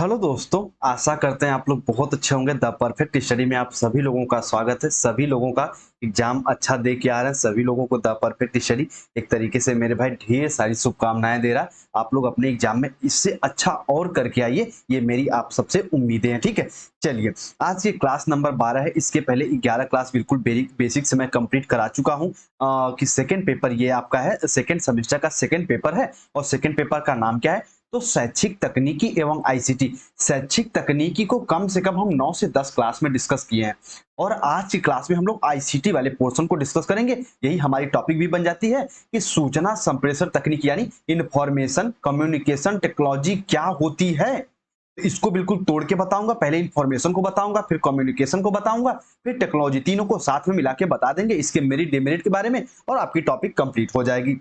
Hello दोस्तों, आशा करते हैं आप लोग बहुत अच्छे होंगे। द परफेक्ट स्टडी में आप सभी लोगों का स्वागत है। सभी लोगों का एग्जाम अच्छा दे के आ रहा है। सभी लोगों को द परफेक्ट स्टडी एक तरीके से मेरे भाई ढेर सारी शुभकामनाएं दे रहा है। आप लोग अपने एग्जाम में इससे अच्छा और करके आइए, ये मेरी आप सबसे उम्मीदें हैं। ठीक है, चलिए आज ये क्लास नंबर 12 है। इसके पहले 11 क्लास बिल्कुल बेसिक से मैं कंप्लीट करा चुका हूँ। कि सेकेंड पेपर ये आपका है, सेकेंड सेमेस्टर का सेकेंड पेपर है। और सेकेंड पेपर का नाम क्या है? तो शैक्षिक तकनीकी एवं आईसीटी। शैक्षिक तकनीकी को कम से कम हम 9 से 10 क्लास में डिस्कस किए हैं, और आज की क्लास में हम लोग आईसीटी वाले पोर्शन को डिस्कस करेंगे। यही हमारी टॉपिक भी बन जाती है कि सूचना संप्रेषण तकनीक यानी इंफॉर्मेशन कम्युनिकेशन टेक्नोलॉजी क्या होती है। तो इसको बिल्कुल तोड़ के बताऊंगा। पहले इंफॉर्मेशन को बताऊंगा, फिर कम्युनिकेशन को बताऊंगा, फिर टेक्नोलॉजी। तीनों को साथ में मिला के बता देंगे, इसके मेरिट डिमेरिट के बारे में, और आपकी टॉपिक कंप्लीट हो जाएगी।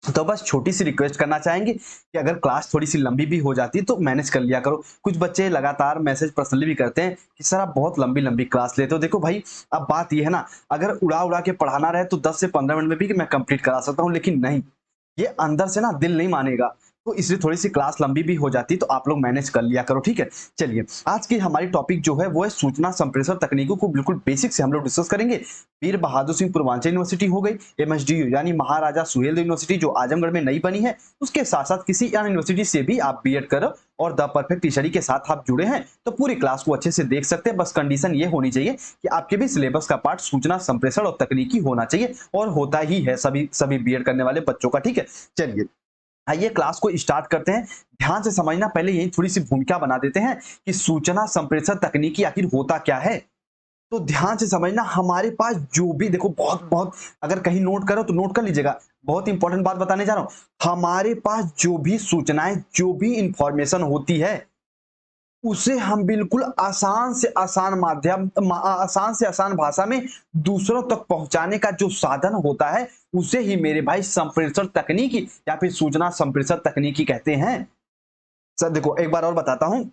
तो बस छोटी सी रिक्वेस्ट करना चाहेंगे कि अगर क्लास थोड़ी सी लंबी भी हो जाती है तो मैनेज कर लिया करो। कुछ बच्चे लगातार मैसेज पर्सनली भी करते हैं कि सर आप बहुत लंबी लंबी क्लास लेते हो। देखो भाई, अब बात ये है ना, अगर उड़ा उड़ा के पढ़ाना रहे तो 10 से 15 मिनट में भी मैं कंप्लीट करा सकता हूँ, लेकिन नहीं, ये अंदर से ना दिल नहीं मानेगा। तो इसलिए थोड़ी सी क्लास लंबी भी हो जाती है, तो आप लोग मैनेज कर लिया करो। ठीक है, चलिए आज की हमारी टॉपिक जो है वो है सूचना संप्रेषण तकनीकों को बिल्कुल बेसिक से हम लोग डिस्कस करेंगे। वीर बहादुर सिंह पूर्वांचल यूनिवर्सिटी हो गई, एमएसडीयू यानी महाराजा सुहेलदेव यूनिवर्सिटी जो आजमगढ़ में नई बनी है, उसके साथ साथ किसी अन्य यूनिवर्सिटी से भी आप बीएड करो और द परफेक्ट स्टडी के साथ आप जुड़े हैं तो पूरी क्लास को अच्छे से देख सकते हैं। बस कंडीशन ये होनी चाहिए कि आपके भी सिलेबस का पार्ट सूचना संप्रेषण और तकनीकी होना चाहिए, और होता ही है सभी सभी बीएड करने वाले बच्चों का। ठीक है, चलिए आइए क्लास को स्टार्ट करते हैं। ध्यान से समझना, पहले यही थोड़ी सी भूमिका बना देते हैं कि सूचना संप्रेषण तकनीकी आखिर होता क्या है। तो ध्यान से समझना, हमारे पास जो भी देखो, बहुत बहुत अगर कहीं नोट करो तो नोट कर लीजिएगा। बहुत इंपॉर्टेंट बात बताने जा रहा हूं। हमारे पास जो भी सूचनाएं, जो भी इंफॉर्मेशन होती है, उसे हम बिल्कुल आसान से आसान आसान से आसान भाषा में दूसरों तक पहुंचाने का जो साधन होता है, उसे ही मेरे भाई संप्रेषण तकनीकी या फिर सूचना संप्रेषण तकनीकी कहते हैं। सर देखो, एक बार और बताता हूं।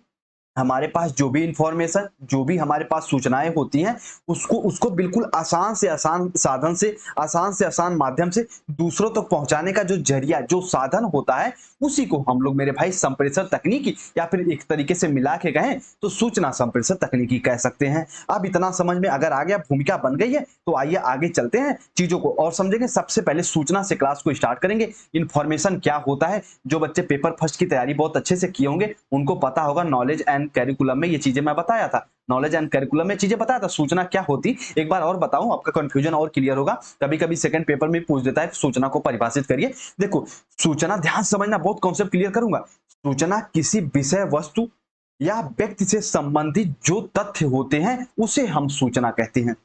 हमारे पास जो भी इंफॉर्मेशन, जो भी हमारे पास सूचनाएं होती हैं, उसको उसको बिल्कुल आसान से आसान साधन से, आसान से आसान माध्यम से दूसरों तक पहुंचाने का जो जरिया, जो साधन होता है, उसी को हम लोग मेरे भाई संप्रेषण तकनीकी या फिर एक तरीके से मिला के कहें तो सूचना संप्रेषण तकनीकी कह सकते हैं। अब इतना समझ में अगर आ गया, भूमिका बन गई है, तो आइए आगे चलते हैं, चीजों को और समझेंगे। सबसे पहले सूचना से क्लास को स्टार्ट करेंगे। इंफॉर्मेशन क्या होता है? जो बच्चे पेपर फर्स्ट की तैयारी बहुत अच्छे से किए होंगे उनको पता होगा। नॉलेज एंड करिकुलम में ये चीजें मैं बताया था, नॉलेज एंड करिकुलम में चीजें बताया था। सूचना क्या होती, एक बार और बताऊं, आपका कंफ्यूजन और क्लियर होगा। कभी कभी सेकंड पेपर में पूछ देता है सूचना को परिभाषित करिए। देखो, सूचना, ध्यान से समझना, बहुत कॉन्सेप्ट क्लियर करूंगा। सूचना किसी विषय वस्तु या व्यक्ति से संबंधित जो तथ्य होते हैं उसे हम सूचना कहते हैं।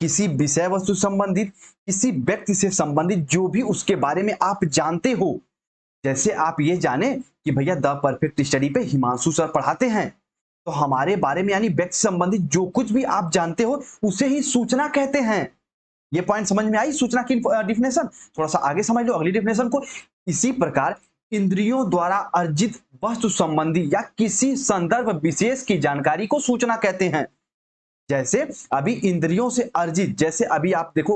किसी विषय वस्तु संबंधित, किसी व्यक्ति से संबंधित जो भी उसके बारे में आप जानते हो। जैसे आप ये जाने कि भैया द परफेक्ट स्टडी पे हिमांशु सर पढ़ाते हैं, तो हमारे बारे में यानी व्यक्ति संबंधित जो कुछ भी आप जानते हो उसे ही सूचना कहते हैं। ये पॉइंट समझ में आई सूचना की डिफिनेशन? थोड़ा सा आगे समझ लो अगली डिफिनेशन को। इसी प्रकार इंद्रियों द्वारा अर्जित वस्तु संबंधी या किसी संदर्भ विशेष की जानकारी को सूचना कहते हैं। जैसे अभी इंद्रियों से अर्जित, जैसे अभी आप देखो,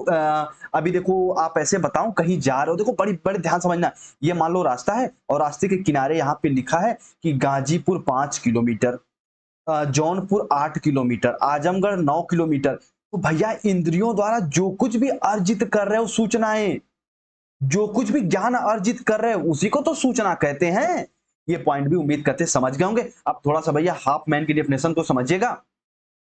अभी देखो आप ऐसे बताऊं, कहीं जा रहे हो, देखो बड़ी बड़ी ध्यान समझना। ये मान लो रास्ता है और रास्ते के किनारे यहाँ पे लिखा है कि Ghazipur 5 kilometre, Jaunpur 8 kilometre, Azamgarh 9 kilometre. तो भैया इंद्रियों द्वारा जो कुछ भी अर्जित कर रहे हो सूचनाएं, जो कुछ भी ज्ञान अर्जित कर रहे हो उसी को तो सूचना कहते हैं। ये पॉइंट भी उम्मीद करते समझ गए होंगे। अब थोड़ा सा भैया हाफ मैन की डेफिनेशन को समझिएगा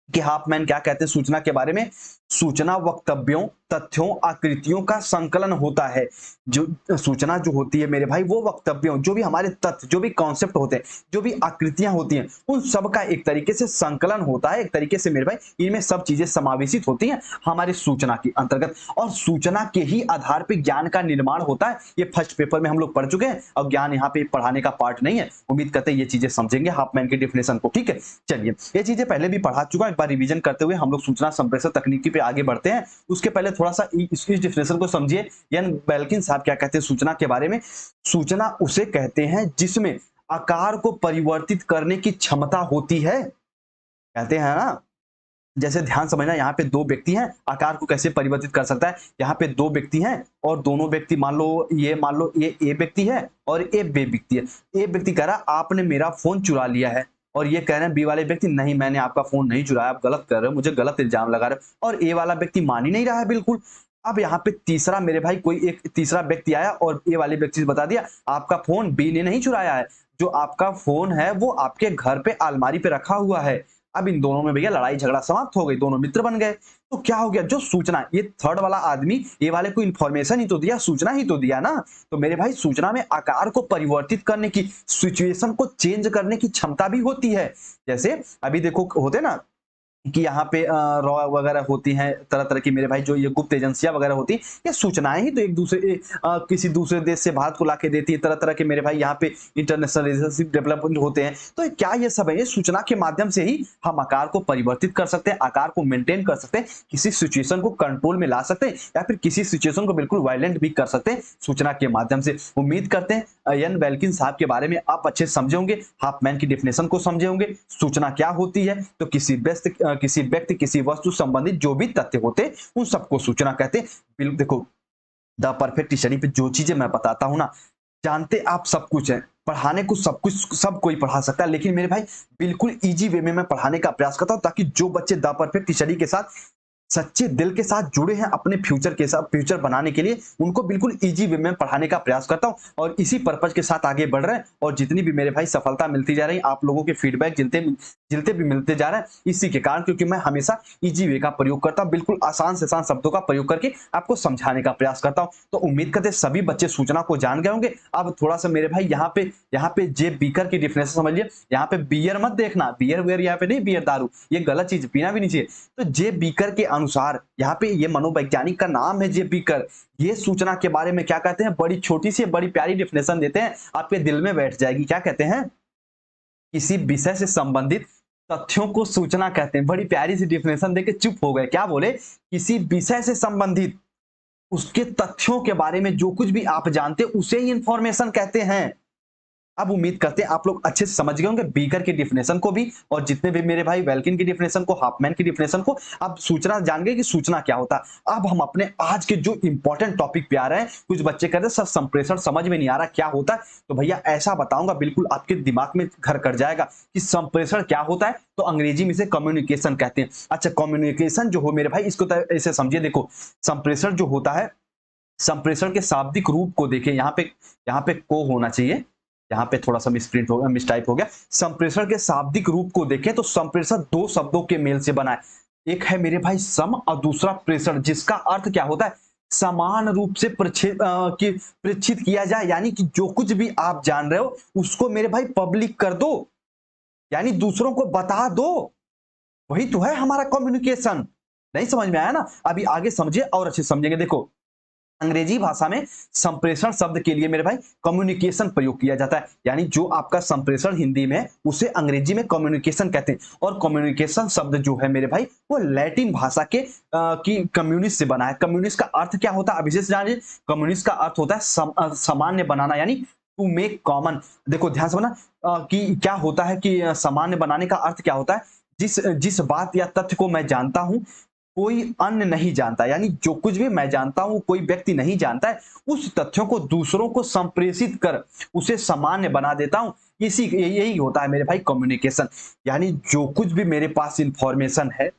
कि हाफमैन क्या कहते हैं सूचना के बारे में। सूचना वक्तव्यों, तथ्यों, आकृतियों का संकलन होता है। जो सूचना जो होती है मेरे भाई, वो वक्तव्यों, जो भी हमारे तथ्य, जो भी कॉन्सेप्ट होते हैं, जो भी आकृतियां होती हैं, उन सब का एक तरीके से संकलन होता है। एक तरीके से मेरे भाई इनमें सब चीजें समावेशित होती हैं हमारी सूचना के अंतर्गत, और सूचना के ही आधार पर ज्ञान का निर्माण होता है। ये फर्स्ट पेपर में हम लोग पढ़ चुके हैं और ज्ञान यहाँ पे पढ़ाने का पार्ट नहीं है। उम्मीद करते हैं ये चीजें समझेंगे हाफमैन की डिफिनेशन को। ठीक है, चलिए ये चीजें पहले भी पढ़ा चुका, एक बार रिवीजन करते हुए हम लोग सूचना संप्रेषण तकनीकी पे आगे बढ़ते हैं। उसके पहले थोड़ा सा इस डिफिनेशन को समझिए। यान बेल्किन साहब क्या कहते हैं सूचना के बारे में। सूचना उसे कहते हैं जिसमें आकार को परिवर्तित करने की क्षमता होती है, कहते हैं ना। जैसे ध्यान समझना, यहाँ पे दो व्यक्ति हैं, आकार को कैसे परिवर्तित कर सकता है। यहाँ पे दो व्यक्ति हैं और दोनों व्यक्ति मान लो ये ए व्यक्ति है और ये बी व्यक्ति है। ए व्यक्ति कह रहा आपने मेरा फोन चुरा लिया है, और ये कह रहे हैं बी वाले व्यक्ति नहीं मैंने आपका फोन नहीं चुराया, आप गलत कर रहे हो, मुझे गलत इल्जाम लगा रहे हो। और ए वाला व्यक्ति मान ही नहीं रहा है बिल्कुल। अब यहाँ पे तीसरा मेरे भाई कोई एक तीसरा व्यक्ति आया और ए वाले व्यक्ति से बता दिया आपका फोन बी ने नहीं चुराया है, जो आपका फोन है वो आपके घर पे अलमारी पे रखा हुआ है। अब इन दोनों में भैया लड़ाई झगड़ा समाप्त हो गई, दोनों मित्र बन गए। तो क्या हो गया, जो सूचना ये थर्ड वाला आदमी ये वाले को इन्फॉर्मेशन ही तो दिया, सूचना ही तो दिया ना। तो मेरे भाई सूचना में आकार को परिवर्तित करने की, सिचुएशन को चेंज करने की क्षमता भी होती है। जैसे अभी देखो होते ना कि यहाँ पे रॉ वगैरह होती हैं, तरह तरह की मेरे भाई जो ये गुप्त एजेंसियां वगैरह होती, ये सूचनाएं ही तो एक दूसरे किसी दूसरे देश से भारत को लाके देती है। तरह तरह के मेरे भाई यहाँ पे इंटरनेशनल रिलेशनशिप डेवलपमेंट होते हैं। तो क्या ये सब है, ये सूचना के माध्यम से ही हम आकार को परिवर्तित कर सकते हैं, आकार को मेंटेन कर सकते हैं, किसी सिचुएशन को कंट्रोल में ला सकते हैं, या फिर किसी सिचुएशन को बिल्कुल वायलेंट भी कर सकते हैं सूचना के माध्यम से। उम्मीद करते हैं एन वेल्किन साहब के बारे में आप अच्छे समझे होंगे, हाफमैन की डेफिनेशन को समझे होंगे, सूचना क्या होती है। तो किसी व्यक्ति किसी वस्तु संबंधित जो भी तथ्य होते हैं उन सबको सूचना कहते हैं। देखो द परफेक्ट स्टडी पे जो चीजें मैं बताता हूं ना, जानते आप सब कुछ है, पढ़ाने को सब कोई पढ़ा सकता है, लेकिन मेरे भाई बिल्कुल इजी वे में मैं पढ़ाने का प्रयास करता हूं ताकि जो बच्चे द परफेक्ट स्टडी के साथ सच्चे दिल के साथ जुड़े हैं अपने फ्यूचर के साथ, फ्यूचर बनाने के लिए उनको बिल्कुल इजी वे में पढ़ाने का प्रयास करता हूं, और इसी पर्पज के साथ आगे बढ़ रहे हैं। और जितनी भी मेरे भाई सफलता मिलती जा रही है, आप लोगों के फीडबैक जिलते भी मिलते जा रहे हैं इसी के कारण, क्योंकि मैं हमेशा इजी वे का प्रयोग करता हूं, बिल्कुल आसान से आसान शब्दों का प्रयोग करके आपको समझाने का प्रयास करता हूं। तो उम्मीद करते सभी बच्चे सूचना को जान गए होंगे। अब थोड़ा सा मेरे भाई यहाँ पे जे बीकर की डिफिनेशन समझिए। यहाँ पे बियर मत देखना, बियर वेयर यहाँ पे नहीं, बियर दारू ये गलत चीज, पीना भी नहीं चाहिए। तो जे बीकर के अनुसार यहाँ पे ये मनोवैज्ञानिक का नाम है जे बीकर, ये सूचना के बारे में क्या कहते हैं, बड़ी छोटी सी बड़ी प्यारी डिफिनेशन देते हैं, आपके दिल में बैठ जाएगी। क्या कहते हैं, किसी विषय से संबंधित तथ्यों को सूचना कहते हैं। बड़ी प्यारी सी डिफिनेशन देके चुप हो गए, क्या बोले, किसी विषय से संबंधित उसके तथ्यों के बारे में जो कुछ भी आप जानते उसे ही इंफॉर्मेशन कहते हैं। अब उम्मीद करते हैं आप लोग अच्छे से समझ गए होंगे बीकर की डिफिनेशन को भी, और जितने भी मेरे भाई वेल्किन की डिफिनेशन को, हाफमैन की डिफिनेशन को। अब सूचना जान गए कि सूचना क्या होता है। अब हम अपने आज के जो इंपॉर्टेंट टॉपिक पे आ रहे हैं। कुछ बच्चे कहते हैं सर संप्रेषण समझ में नहीं आ रहा क्या होता है, तो भैया ऐसा बताऊंगा बिल्कुल आपके दिमाग में घर कर जाएगा कि संप्रेषण क्या होता है। तो अंग्रेजी में इसे कम्युनिकेशन कहते हैं। अच्छा, कम्युनिकेशन जो हो मेरे भाई इसको ऐसे समझिए, देखो संप्रेषण जो होता है, संप्रेषण के शाब्दिक रूप को देखें, यहाँ पे को होना चाहिए, यहाँ पे थोड़ा सा मिसप्रिंट हो गया, मिसटाइप हो गया। संप्रेषण के शाब्दिक रूप को देखें तो संप्रेषण दो शब्दों के मेल से बना है। एक है मेरे भाई सम और दूसरा प्रेषण, जिसका अर्थ क्या होता है, समान रूप से प्रेषित किया जाए, यानी कि जो कुछ भी आप जान रहे हो उसको मेरे भाई पब्लिक कर दो, यानी दूसरों को बता दो। वही तो है हमारा कम्युनिकेशन। नहीं समझ में आया ना, अभी आगे समझिए और अच्छे समझेंगे। देखो अंग्रेजी भाषा में संप्रेषण शब्द के लिए मेरे भाई कम्युनिकेशन प्रयोग किया जाता है, यानी जो आपका संप्रेषण हिंदी में उसे अंग्रेजी में कम्युनिकेशन कहते हैं। और कम्युनिकेशन शब्द जो है मेरे भाई वो लैटिन भाषा के की कम्युनिस्ट से बना है। कम्युनिस्ट का अर्थ क्या होता है, अब विशेष जानिए। कम्युनिस्ट का अर्थ होता है सामान्य बनाना, यानी टू मेक कॉमन। देखो ध्यान से बना कि क्या होता है कि सामान्य बनाने का अर्थ क्या होता है, जिस बात या तथ्य को मैं जानता हूं कोई अन्य नहीं जानता, यानी जो कुछ भी मैं जानता हूं कोई व्यक्ति नहीं जानता है, उस तथ्यों को दूसरों को संप्रेषित कर उसे सामान्य बना देता हूं। यही होता है मेरे भाई कम्युनिकेशन, यानी जो कुछ भी मेरे पास इंफॉर्मेशन है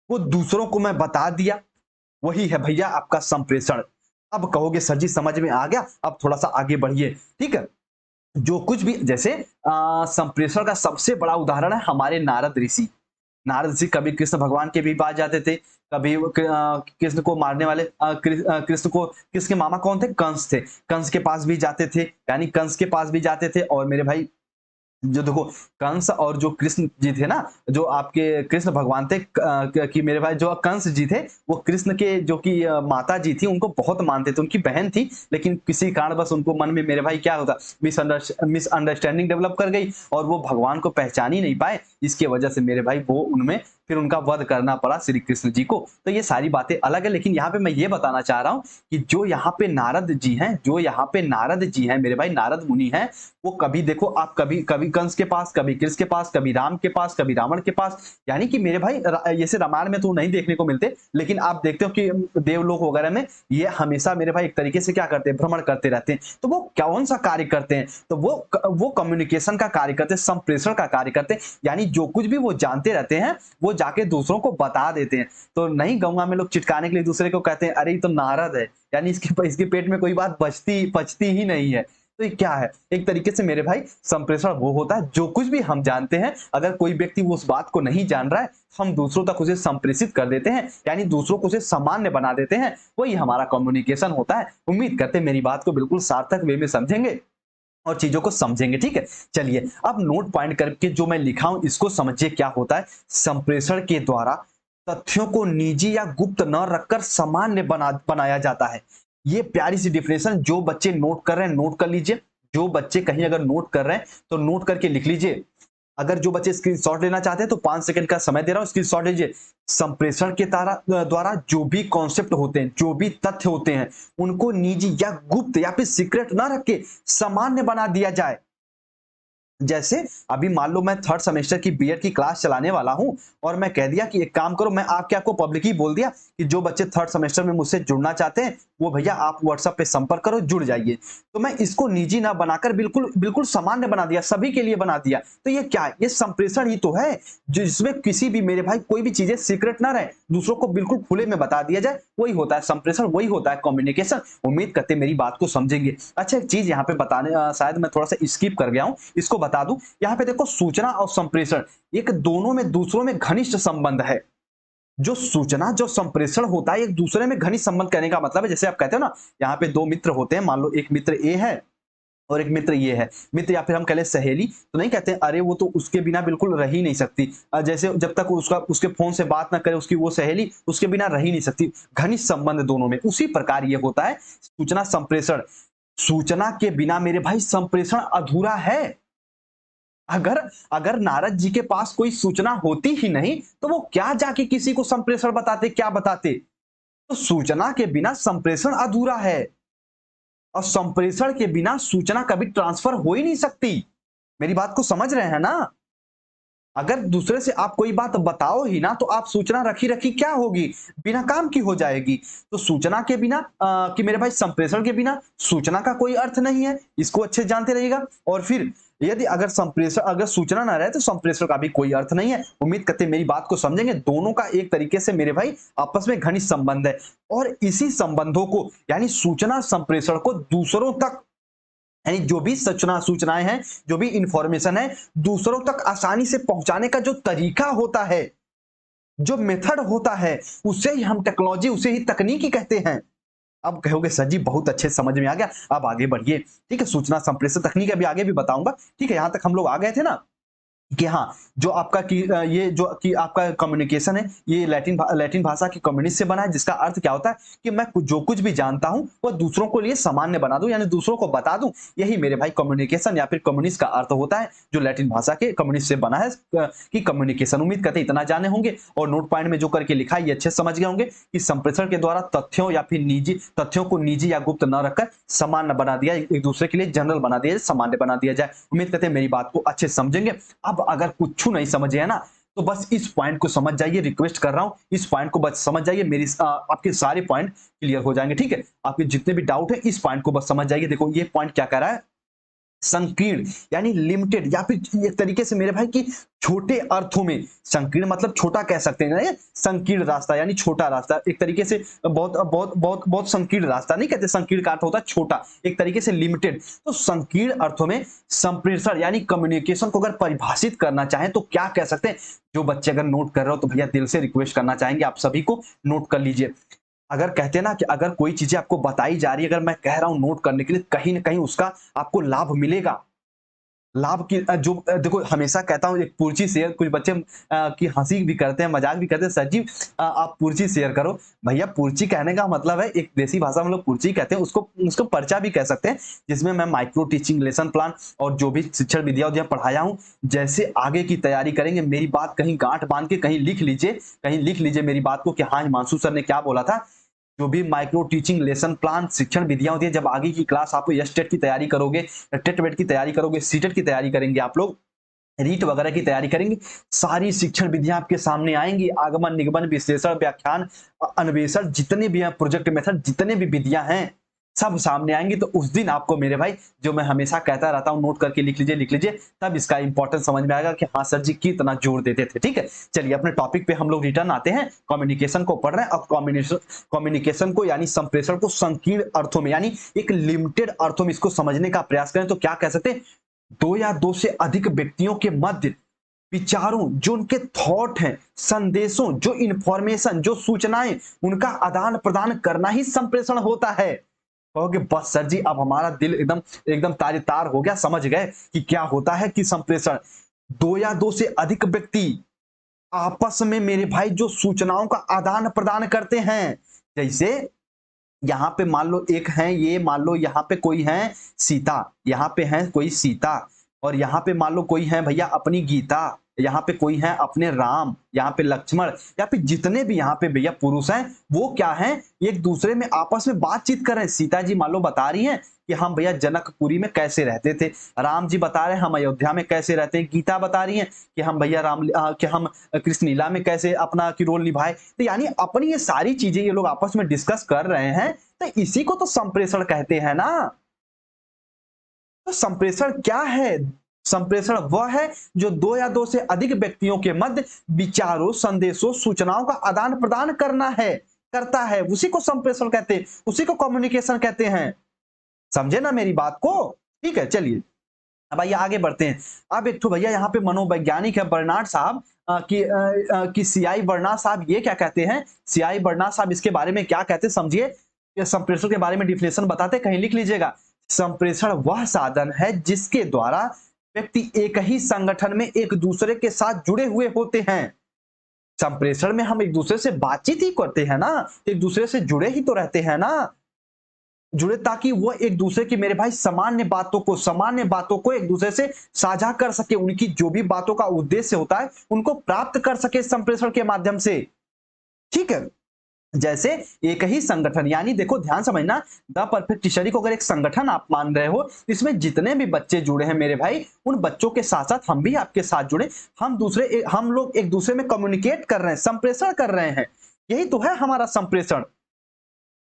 वो दूसरों को मैं बता दिया, वही है भैया आपका संप्रेषण। अब कहोगे सर जी समझ में आ गया, अब थोड़ा सा आगे बढ़िए, ठीक है। जो कुछ भी जैसे संप्रेषण का सबसे बड़ा उदाहरण है हमारे नारद ऋषि। नारद ऋषि कभी कृष्ण भगवान के भी पास जाते थे, कभी कृष्ण को मारने वाले कृष्ण के मामा कौन थे, कंस थे, कंस के पास भी जाते थे, यानी कंस के पास भी जाते थे। और मेरे भाई जो देखो कंस और जो कृष्ण जी थे ना, जो आपके कृष्ण भगवान थे कि मेरे भाई जो कंस जी थे वो कृष्ण के जो कि माता जी थी उनको बहुत मानते थे, उनकी बहन थी, लेकिन किसी कारण बस उनको मन में मेरे भाई क्या होता मिसअंडरस्टैंडिंग डेवलप कर गई और वो भगवान को पहचान ही नहीं पाए। इसके वजह से मेरे भाई वो उनमें फिर उनका वध करना पड़ा श्री कृष्ण जी को। तो ये सारी बातें अलग है, लेकिन यहाँ पे मैं ये बताना चाह रहा हूँ कि जो यहाँ पे नारद जी हैं, जो यहाँ पे नारद जी हैं, मेरे भाई नारद मुनि हैं, वो कभी देखो आप कभी कभी कंस के पास, कभी कृष्ण के पास, कभी राम के पास, कभी रावण के पास, यानी कि मेरे भाई जैसे रामायण में तो नहीं देखने को मिलते, लेकिन आप देखते हो कि देवलोक वगैरह में ये हमेशा मेरे भाई एक तरीके से क्या करते हैं, भ्रमण करते रहते हैं। तो वो कौन सा कार्य करते हैं, तो वो कम्युनिकेशन का कार्य करते हैं, संप्रेषण का कार्य करते हैं, यानी जो कुछ भी वो जानते रहते हैं वो जाके दूसरों को बता देते हैं। तो नहीं गंगा में लोग चिटकाने के लिए दूसरे को कहते हैं अरे ये तो नारद है, यानी इसके पेट में कोई बात पचती ही नहीं है। तो ये क्या है, एक तरीके से मेरे भाई संप्रेषण वो होता है जो कुछ भी हम जानते हैं, अगर कोई व्यक्ति उस बात को नहीं जान रहा है, हम दूसरों तक उसे संप्रेषित कर देते हैं, यानी दूसरों को उसे सामान्य बना देते हैं, वही हमारा कम्युनिकेशन होता है। उम्मीद करते हैं मेरी बात को बिल्कुल सार्थक वे में समझेंगे और चीजों को समझेंगे, ठीक है। चलिए अब नोट पॉइंट करके जो मैं लिखा हूं इसको समझिए क्या होता है। संप्रेषण के द्वारा तथ्यों को निजी या गुप्त न रखकर सामान्य बनाया जाता है। ये प्यारी सी डिफिनेशन, जो बच्चे नोट कर रहे हैं नोट कर लीजिए, जो बच्चे कहीं अगर नोट कर रहे हैं तो नोट करके लिख लीजिए। अगर जो बच्चे स्क्रीनशॉट लेना चाहते हैं तो 5 सेकंड का समय दे रहा हूं, स्क्रीनशॉट लीजिए। संप्रेषण के द्वारा जो भी कॉन्सेप्ट होते हैं, जो भी तथ्य होते हैं, उनको निजी या गुप्त या फिर सीक्रेट ना रख के सामान्य बना दिया जाए। जैसे अभी मान लो मैं 3rd सेमेस्टर की बीएड की क्लास चलाने वाला हूं और मैं कह दिया कि एक काम करो, मैं आपको पब्लिकली बोल दिया कि जो बच्चे 3rd सेमेस्टर में मुझसे जुड़ना चाहते हैं वो भैया आप व्हाट्सएप पे संपर्क करो, जुड़ जाइए। तो मैं इसको निजी ना बनाकर बिल्कुल सामान्य बना दिया, सभी के लिए बना दिया। तो ये क्या है, ये संप्रेषण ही तो है, जिसमें किसी भी मेरे भाई कोई भी चीजें सीक्रेट ना रहे, दूसरों को बिल्कुल खुले में बता दिया जाए, वही होता है संप्रेषण, वही होता है कम्युनिकेशन। उम्मीद करते मेरी बात को समझेंगे। अच्छा एक चीज यहाँ पे बताने शायद मैं थोड़ा सा स्किप कर गया हूं, इसको बता दूं। यहाँ पे देखो सूचना और संप्रेषण एक दोनों में दूसरों में घनिष्ठ संबंध है। जो सूचना जो संप्रेषण होता है एक दूसरे में घनिष्ठ संबंध, कहने का मतलब है जैसे आप कहते हो ना, यहाँ पे 2 मित्र होते हैं, मान लो एक मित्र ए है और एक मित्र ये है, मित्र या फिर हम कह ले सहेली, तो नहीं कहते अरे वो तो उसके बिना बिल्कुल रह ही नहीं सकती। जैसे जब तक उसके फोन से बात ना करे उसकी वो सहेली, उसके बिना रह ही नहीं सकती, घनिष्ठ संबंध दोनों में। उसी प्रकार ये होता है सूचना संप्रेषण। सूचना के बिना मेरे भाई संप्रेषण अधूरा है। अगर अगर नारद जी के पास कोई सूचना होती ही नहीं तो वो क्या जाके किसी को संप्रेषण बताते, क्या बताते। तो सूचना के बिना संप्रेषण अधूरा है और संप्रेषण के बिना सूचना कभी ट्रांसफर हो ही नहीं सकती। मेरी बात को समझ रहे हैं ना। अगर दूसरे से आप कोई बात बताओ ही ना तो आप सूचना रखी रखी क्या होगी, बिना काम की हो जाएगी। तो सूचना के बिना कि मेरे भाई संप्रेषण के बिना सूचना का कोई अर्थ नहीं है, इसको अच्छे जानते रहिएगा। और फिर यदि अगर सूचना ना रहे तो संप्रेषण का भी कोई अर्थ नहीं है। उम्मीद करते मेरी बात को समझेंगे। दोनों का एक तरीके से मेरे भाई आपस में घनिष्ठ संबंध है और इसी संबंधों को यानी सूचना संप्रेषण को दूसरों तक, यानी जो भी सूचनाएं हैं, जो भी इंफॉर्मेशन है दूसरों तक आसानी से पहुंचाने का जो तरीका होता है, जो मेथड होता है, उसे ही हम टेक्नोलॉजी, उसे ही तकनीकी कहते हैं। अब कहोगे सर जी बहुत अच्छे समझ में आ गया, अब आगे बढ़िए। ठीक है, सूचना संप्रेषण तकनीक अभी आगे भी बताऊंगा। ठीक है, यहां तक हम लोग आ गए थे ना कि हाँ जो आपका ये जो कि आपका कम्युनिकेशन है ये लैटिन भाषा की कम्युनिस्ट से बना है, जिसका अर्थ क्या होता है कि मैं जो कुछ भी जानता हूं वो दूसरों को लिए सामान्य बना दूं, यानी दूसरों को बता दूं। यही मेरे भाई कम्युनिकेशन या फिर कम्युनिस्ट का अर्थ होता है, जो लैटिन भाषा के कम्युनिस्ट से बना है कि कम्युनिकेशन। उम्मीद करते इतना जाने होंगे और नोट पॉइंट में जो करके लिखा है ये अच्छे समझ गए होंगे कि संप्रेषण के द्वारा तथ्यों को निजी या गुप्त न रखकर सामान्य बना दिया, एक दूसरे के लिए जनरल बना दिया, सामान्य बना दिया जाए। उम्मीद करते हैं मेरी बात को अच्छे समझेंगे। अब अगर कुछ नहीं समझे है ना तो बस इस पॉइंट को समझ जाइए, रिक्वेस्ट कर रहा हूं इस पॉइंट को बस समझ जाइए, मेरी आपके सारे पॉइंट क्लियर हो जाएंगे। ठीक है, आपके जितने भी डाउट है इस पॉइंट को बस समझ जाइए। देखो ये पॉइंट क्या कह रहा है, संकीर्ण यानी लिमिटेड या फिर एक तरीके से मेरे भाई की छोटे अर्थों में, संकीर्ण मतलब छोटा कह सकते हैं, संकीर्ण रास्ता यानी छोटा रास्ता, एक तरीके से बहुत बहुत बहुत बहुत संकीर्ण रास्ता नहीं कहते, संकीर्ण का अर्थ होता है छोटा, एक तरीके से लिमिटेड। तो संकीर्ण अर्थों में संप्रेषण यानी कम्युनिकेशन को अगर परिभाषित करना चाहें तो क्या कह सकते हैं। जो बच्चे अगर नोट कर रहे हो तो भैया दिल से रिक्वेस्ट करना चाहेंगे आप सभी को नोट कर लीजिए। अगर कहते हैं ना कि अगर कोई चीजें आपको बताई जा रही है, अगर मैं कह रहा हूं नोट करने के लिए, कहीं ना कहीं उसका आपको लाभ मिलेगा। लाभ की जो देखो हमेशा कहता हूँ एक पूर्ची शेयर, कुछ बच्चे की हंसी भी करते हैं, मजाक भी करते हैं, सर जी आप पूर्ची शेयर करो। भैया पूर्ची कहने का मतलब है, एक देसी भाषा में हम लोग पूर्ची कहते हैं, उसको उसको पर्चा भी कह सकते हैं, जिसमें मैं माइक्रो टीचिंग लेसन प्लान और जो भी शिक्षण विधियां उधियां पढ़ाया हूँ, जैसे आगे की तैयारी करेंगे, मेरी बात कहीं गांठ बांध के कहीं लिख लीजिए, कहीं लिख लीजिए मेरी बात को कि हाँ हिमांशु सर ने क्या बोला था। जो भी माइक्रो टीचिंग लेसन प्लान शिक्षण विधियां होती है, जब आगे की क्लास आपको एस टेट की तैयारी करोगे, टेट वेट की तैयारी करोगे, सीटेट की तैयारी करेंगे आप लोग, रीट वगैरह की तैयारी करेंगे, सारी शिक्षण विधियां आपके सामने आएंगी, आगमन निगमन विश्लेषण व्याख्यान अन्वेषण जितने भी हैं, प्रोजेक्ट मेथड जितने भी विधियां हैं सब सामने आएंगी। तो उस दिन आपको मेरे भाई, जो मैं हमेशा कहता रहता हूं, नोट करके लिख लीजिए, तब इसका इंपॉर्टेंस समझ में आएगा कि हाँ सर जी कितना जोर देते थे। ठीक है, चलिए अपने टॉपिक पे हम लोग रिटर्न आते हैं। कम्युनिकेशन को पढ़ रहे हैं। अब कम्युनिकेशन को यानी संप्रेषण को संकीर्ण अर्थों में यानी एक लिमिटेड अर्थों में इसको समझने का प्रयास करें तो क्या कह सकते हैं, दो या दो से अधिक व्यक्तियों के मध्य विचारों, जो उनके थॉट हैं, संदेशों, जो इंफॉर्मेशन, जो सूचनाएं, उनका आदान प्रदान करना ही संप्रेषण होता है। कहोगे बस सर जी अब हमारा दिल एकदम एकदम तारे तार हो गया, समझ गए कि क्या होता है कि संप्रेषण दो या दो से अधिक व्यक्ति आपस में मेरे भाई जो सूचनाओं का आदान प्रदान करते हैं। जैसे यहाँ पे मान लो एक है, ये मान लो यहाँ पे कोई है सीता, यहाँ पे है कोई सीता, और यहाँ पे मान लो कोई है भैया अपनी गीता, यहाँ पे कोई है अपने राम, यहाँ पे लक्ष्मण, या फिर जितने भी यहाँ पे भैया पुरुष हैं वो क्या है, एक दूसरे में आपस में बातचीत कर रहे हैं। सीता जी मान लो बता रही हैं कि हम भैया जनकपुरी में कैसे रहते थे, राम जी बता रहे हैं हम अयोध्या में कैसे रहते हैं, गीता बता रही है कि हम भैया कि हम कृष्ण लीला में कैसे अपना की रोल निभाए। तो यानी अपनी ये सारी चीजें ये लोग आपस में डिस्कस कर रहे हैं, तो इसी को तो संप्रेषण कहते हैं ना। तो संप्रेषण क्या है, संप्रेषण वह है जो दो या दो से अधिक व्यक्तियों के मध्य विचारों, संदेशों, सूचनाओं का आदान प्रदान करता है, उसी को संप्रेषण कहते हैं, उसी को कम्युनिकेशन कहते हैं। समझे ना मेरी बात को? ठीक है, चलिए अब आइए आगे बढ़ते हैं। अब एक तो भैया यहाँ पे मनोवैज्ञानिक है बर्नार्ड साहब कि सीआई बर्नार्ड साहब ये क्या कहते हैं, सीआई बर्नार्ड साहब इसके बारे में क्या कहते हैं समझिए। संप्रेषण के बारे में डिफिनेशन बताते, कहीं लिख लीजिएगा। संप्रेषण वह साधन है जिसके द्वारा व्यक्ति एक ही संगठन में एक दूसरे के साथ जुड़े हुए होते हैं। संप्रेषण में हम एक दूसरे से बातचीत ही करते हैं ना, एक दूसरे से जुड़े ही तो रहते हैं ना, जुड़े ताकि वो एक दूसरे की मेरे भाई सामान्य बातों को एक दूसरे से साझा कर सके, उनकी जो भी बातों का उद्देश्य होता है उनको प्राप्त कर सके संप्रेषण के माध्यम से। ठीक है, जैसे एक ही संगठन, यानी देखो ध्यान समझना, द परफेक्ट स्टडी को अगर एक संगठन आप मान रहे हो, इसमें जितने भी बच्चे जुड़े हैं मेरे भाई, उन बच्चों के साथ साथ हम भी आपके साथ जुड़े, हम लोग एक दूसरे में कम्युनिकेट कर रहे हैं, संप्रेषण कर रहे हैं, यही तो है हमारा संप्रेषण।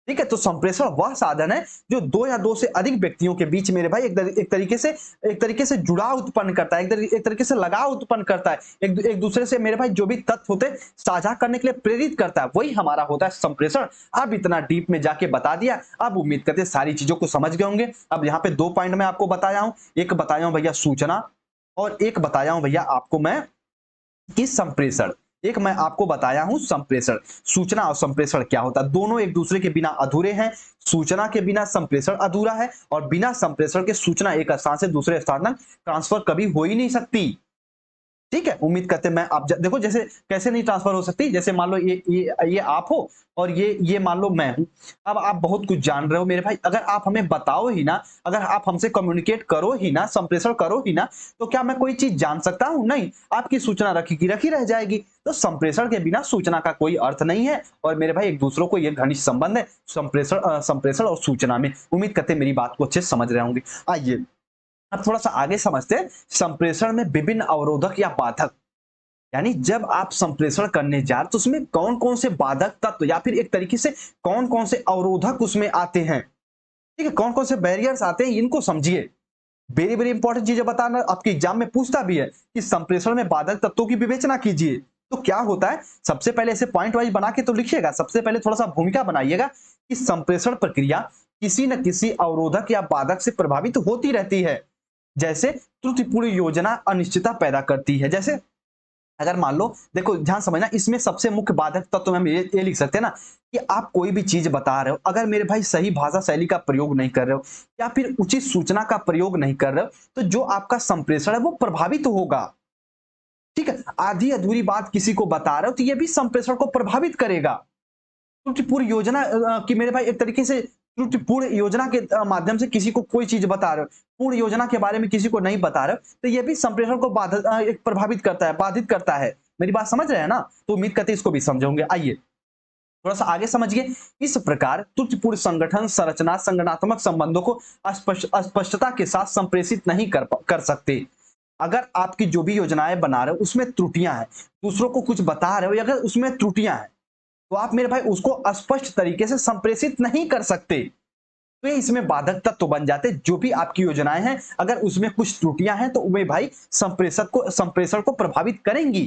ठीक है, तो संप्रेषण वह साधन है जो दो या दो से अधिक व्यक्तियों के बीच मेरे भाई एक तरीके से जुड़ाव उत्पन्न करता है, एक तरीके से लगाव उत्पन्न करता है, एक दूसरे से मेरे भाई जो भी तथ्य होते हैं साझा करने के लिए प्रेरित करता है, वही हमारा होता है संप्रेषण। अब इतना डीप में जाके बता दिया, अब उम्मीद करते सारी चीजों को समझ गए होंगे। अब यहाँ पे दो पॉइंट में आपको बताया हूं, एक बताया हूं भैया सूचना, और एक बताया हूं भैया आपको मैं कि संप्रेषण। एक मैं आपको बताया हूं संप्रेषण, सूचना और संप्रेषण क्या होता है, दोनों एक दूसरे के बिना अधूरे हैं। सूचना के बिना संप्रेषण अधूरा है, और बिना संप्रेषण के सूचना एक स्थान से दूसरे स्थान तक ट्रांसफर कभी हो ही नहीं सकती। ठीक है, उम्मीद करते हैं मैं आप देखो जैसे कैसे नहीं ट्रांसफर हो सकती, जैसे मान लो ये आप हो और ये मान लो मैं हूं। अब आप बहुत कुछ जान रहे हो मेरे भाई, अगर आप हमें बताओ ही ना, अगर आप हमसे कम्युनिकेट करो ही ना, संप्रेषण करो ही ना, तो क्या मैं कोई चीज जान सकता हूं? नहीं, आपकी सूचना रखी की रखी रह जाएगी। तो संप्रेषण के बिना सूचना का कोई अर्थ नहीं है, और मेरे भाई एक दूसरों को यह घनिष्ठ संबंध है संप्रेषण और सूचना में। उम्मीद करते मेरी बात को अच्छे से समझ रहे होंगे। आइए अब थोड़ा सा आगे समझते हैं, संप्रेषण में विभिन्न अवरोधक या बाधक, यानी जब आप संप्रेषण करने जा रहे तो उसमें कौन कौन से बाधक तत्व या फिर एक तरीके से कौन कौन से अवरोधक उसमें आते हैं। ठीक है, कौन कौन से बैरियर्स आते हैं, इनको समझिए। वेरी वेरी इंपॉर्टेंट चीजें बताना, आपके एग्जाम में पूछता भी है कि संप्रेषण में बाधक तत्वों की विवेचना कीजिए। तो क्या होता है, सबसे पहले ऐसे पॉइंट वाइज बना के तो लिखिएगा, सबसे पहले थोड़ा सा भूमिका बनाइएगा कि संप्रेषण प्रक्रिया किसी न किसी अवरोधक या बाधक से प्रभावित होती रहती है। जैसे त्रुटिपूर्ण योजना अनिश्चितता पैदा करती है। जैसे अगर मान लो, देखो ध्यान समझना, इसमें सबसे मुख्य बाधक तत्व हम ये लिख सकते हैं ना कि आप कोई भी चीज बता रहे हो, अगर मेरे भाई सही भाषा शैली का प्रयोग नहीं कर रहे हो या फिर उचित सूचना का प्रयोग नहीं कर रहे हो, तो जो आपका संप्रेषण है वो प्रभावित होगा। ठीक है, आधी अधूरी बात किसी को बता रहे हो तो ये भी संप्रेषण को प्रभावित करेगा। त्रुटिपूर्ण योजना कि मेरे भाई एक तरीके से त्रुटिपूर्ण योजना के माध्यम से किसी को कोई चीज बता रहे हो, पूर्ण योजना के बारे में किसी को नहीं बता रहे हो, तो ये भी संप्रेषण को एक प्रभावित करता है, बाधित करता है। मेरी बात समझ रहे हैं ना? तो उम्मीद करते हैं इसको भी समझोगे। आइए थोड़ा सा आगे समझिए। इस प्रकार त्रुटिपूर्ण संगठन संरचना संगठनात्मक संबंधों को अस्पष्टता के साथ संप्रेषित नहीं कर सकते। अगर आपकी जो भी योजनाएं बना रहे हो उसमें त्रुटियां हैं, दूसरों को कुछ बता रहे हो, अगर उसमें त्रुटियां हैं तो आप मेरे भाई उसको स्पष्ट तरीके से संप्रेषित नहीं कर सकते। तो ये इसमें बाधक तत्व बन जाते। जो भी आपकी योजनाएं हैं अगर उसमें कुछ त्रुटियां हैं तो वे भाई संप्रेषण को प्रभावित करेंगी।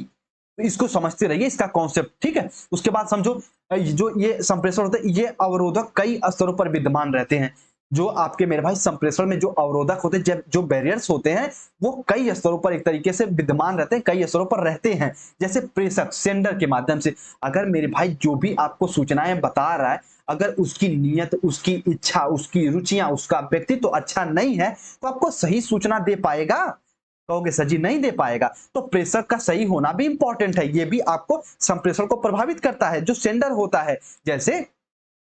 तो इसको समझते रहिए, इसका कॉन्सेप्ट। ठीक है, उसके बाद समझो जो ये संप्रेषण होता है ये अवरोधक कई स्तरों पर विद्यमान रहते हैं। जो आपके मेरे भाई संप्रेषण में जो अवरोधक होते हैं, जो बैरियर्स होते हैं, वो कई स्तरों पर एक तरीके से विद्यमान रहते हैं, कई स्तरों पर रहते हैं। जैसे प्रेषक सेंडर के माध्यम से अगर मेरे भाई जो भी आपको सूचनाएं बता रहा है, अगर उसकी नीयत, उसकी इच्छा, उसकी रुचियां, उसका व्यक्तित्व तो अच्छा नहीं है तो आपको सही सूचना दे पाएगा? कहोगे सर जी नहीं दे पाएगा। तो प्रेषक का सही होना भी इंपॉर्टेंट है, ये भी आपको संप्रेषण को प्रभावित करता है। जो सेंडर होता है, जैसे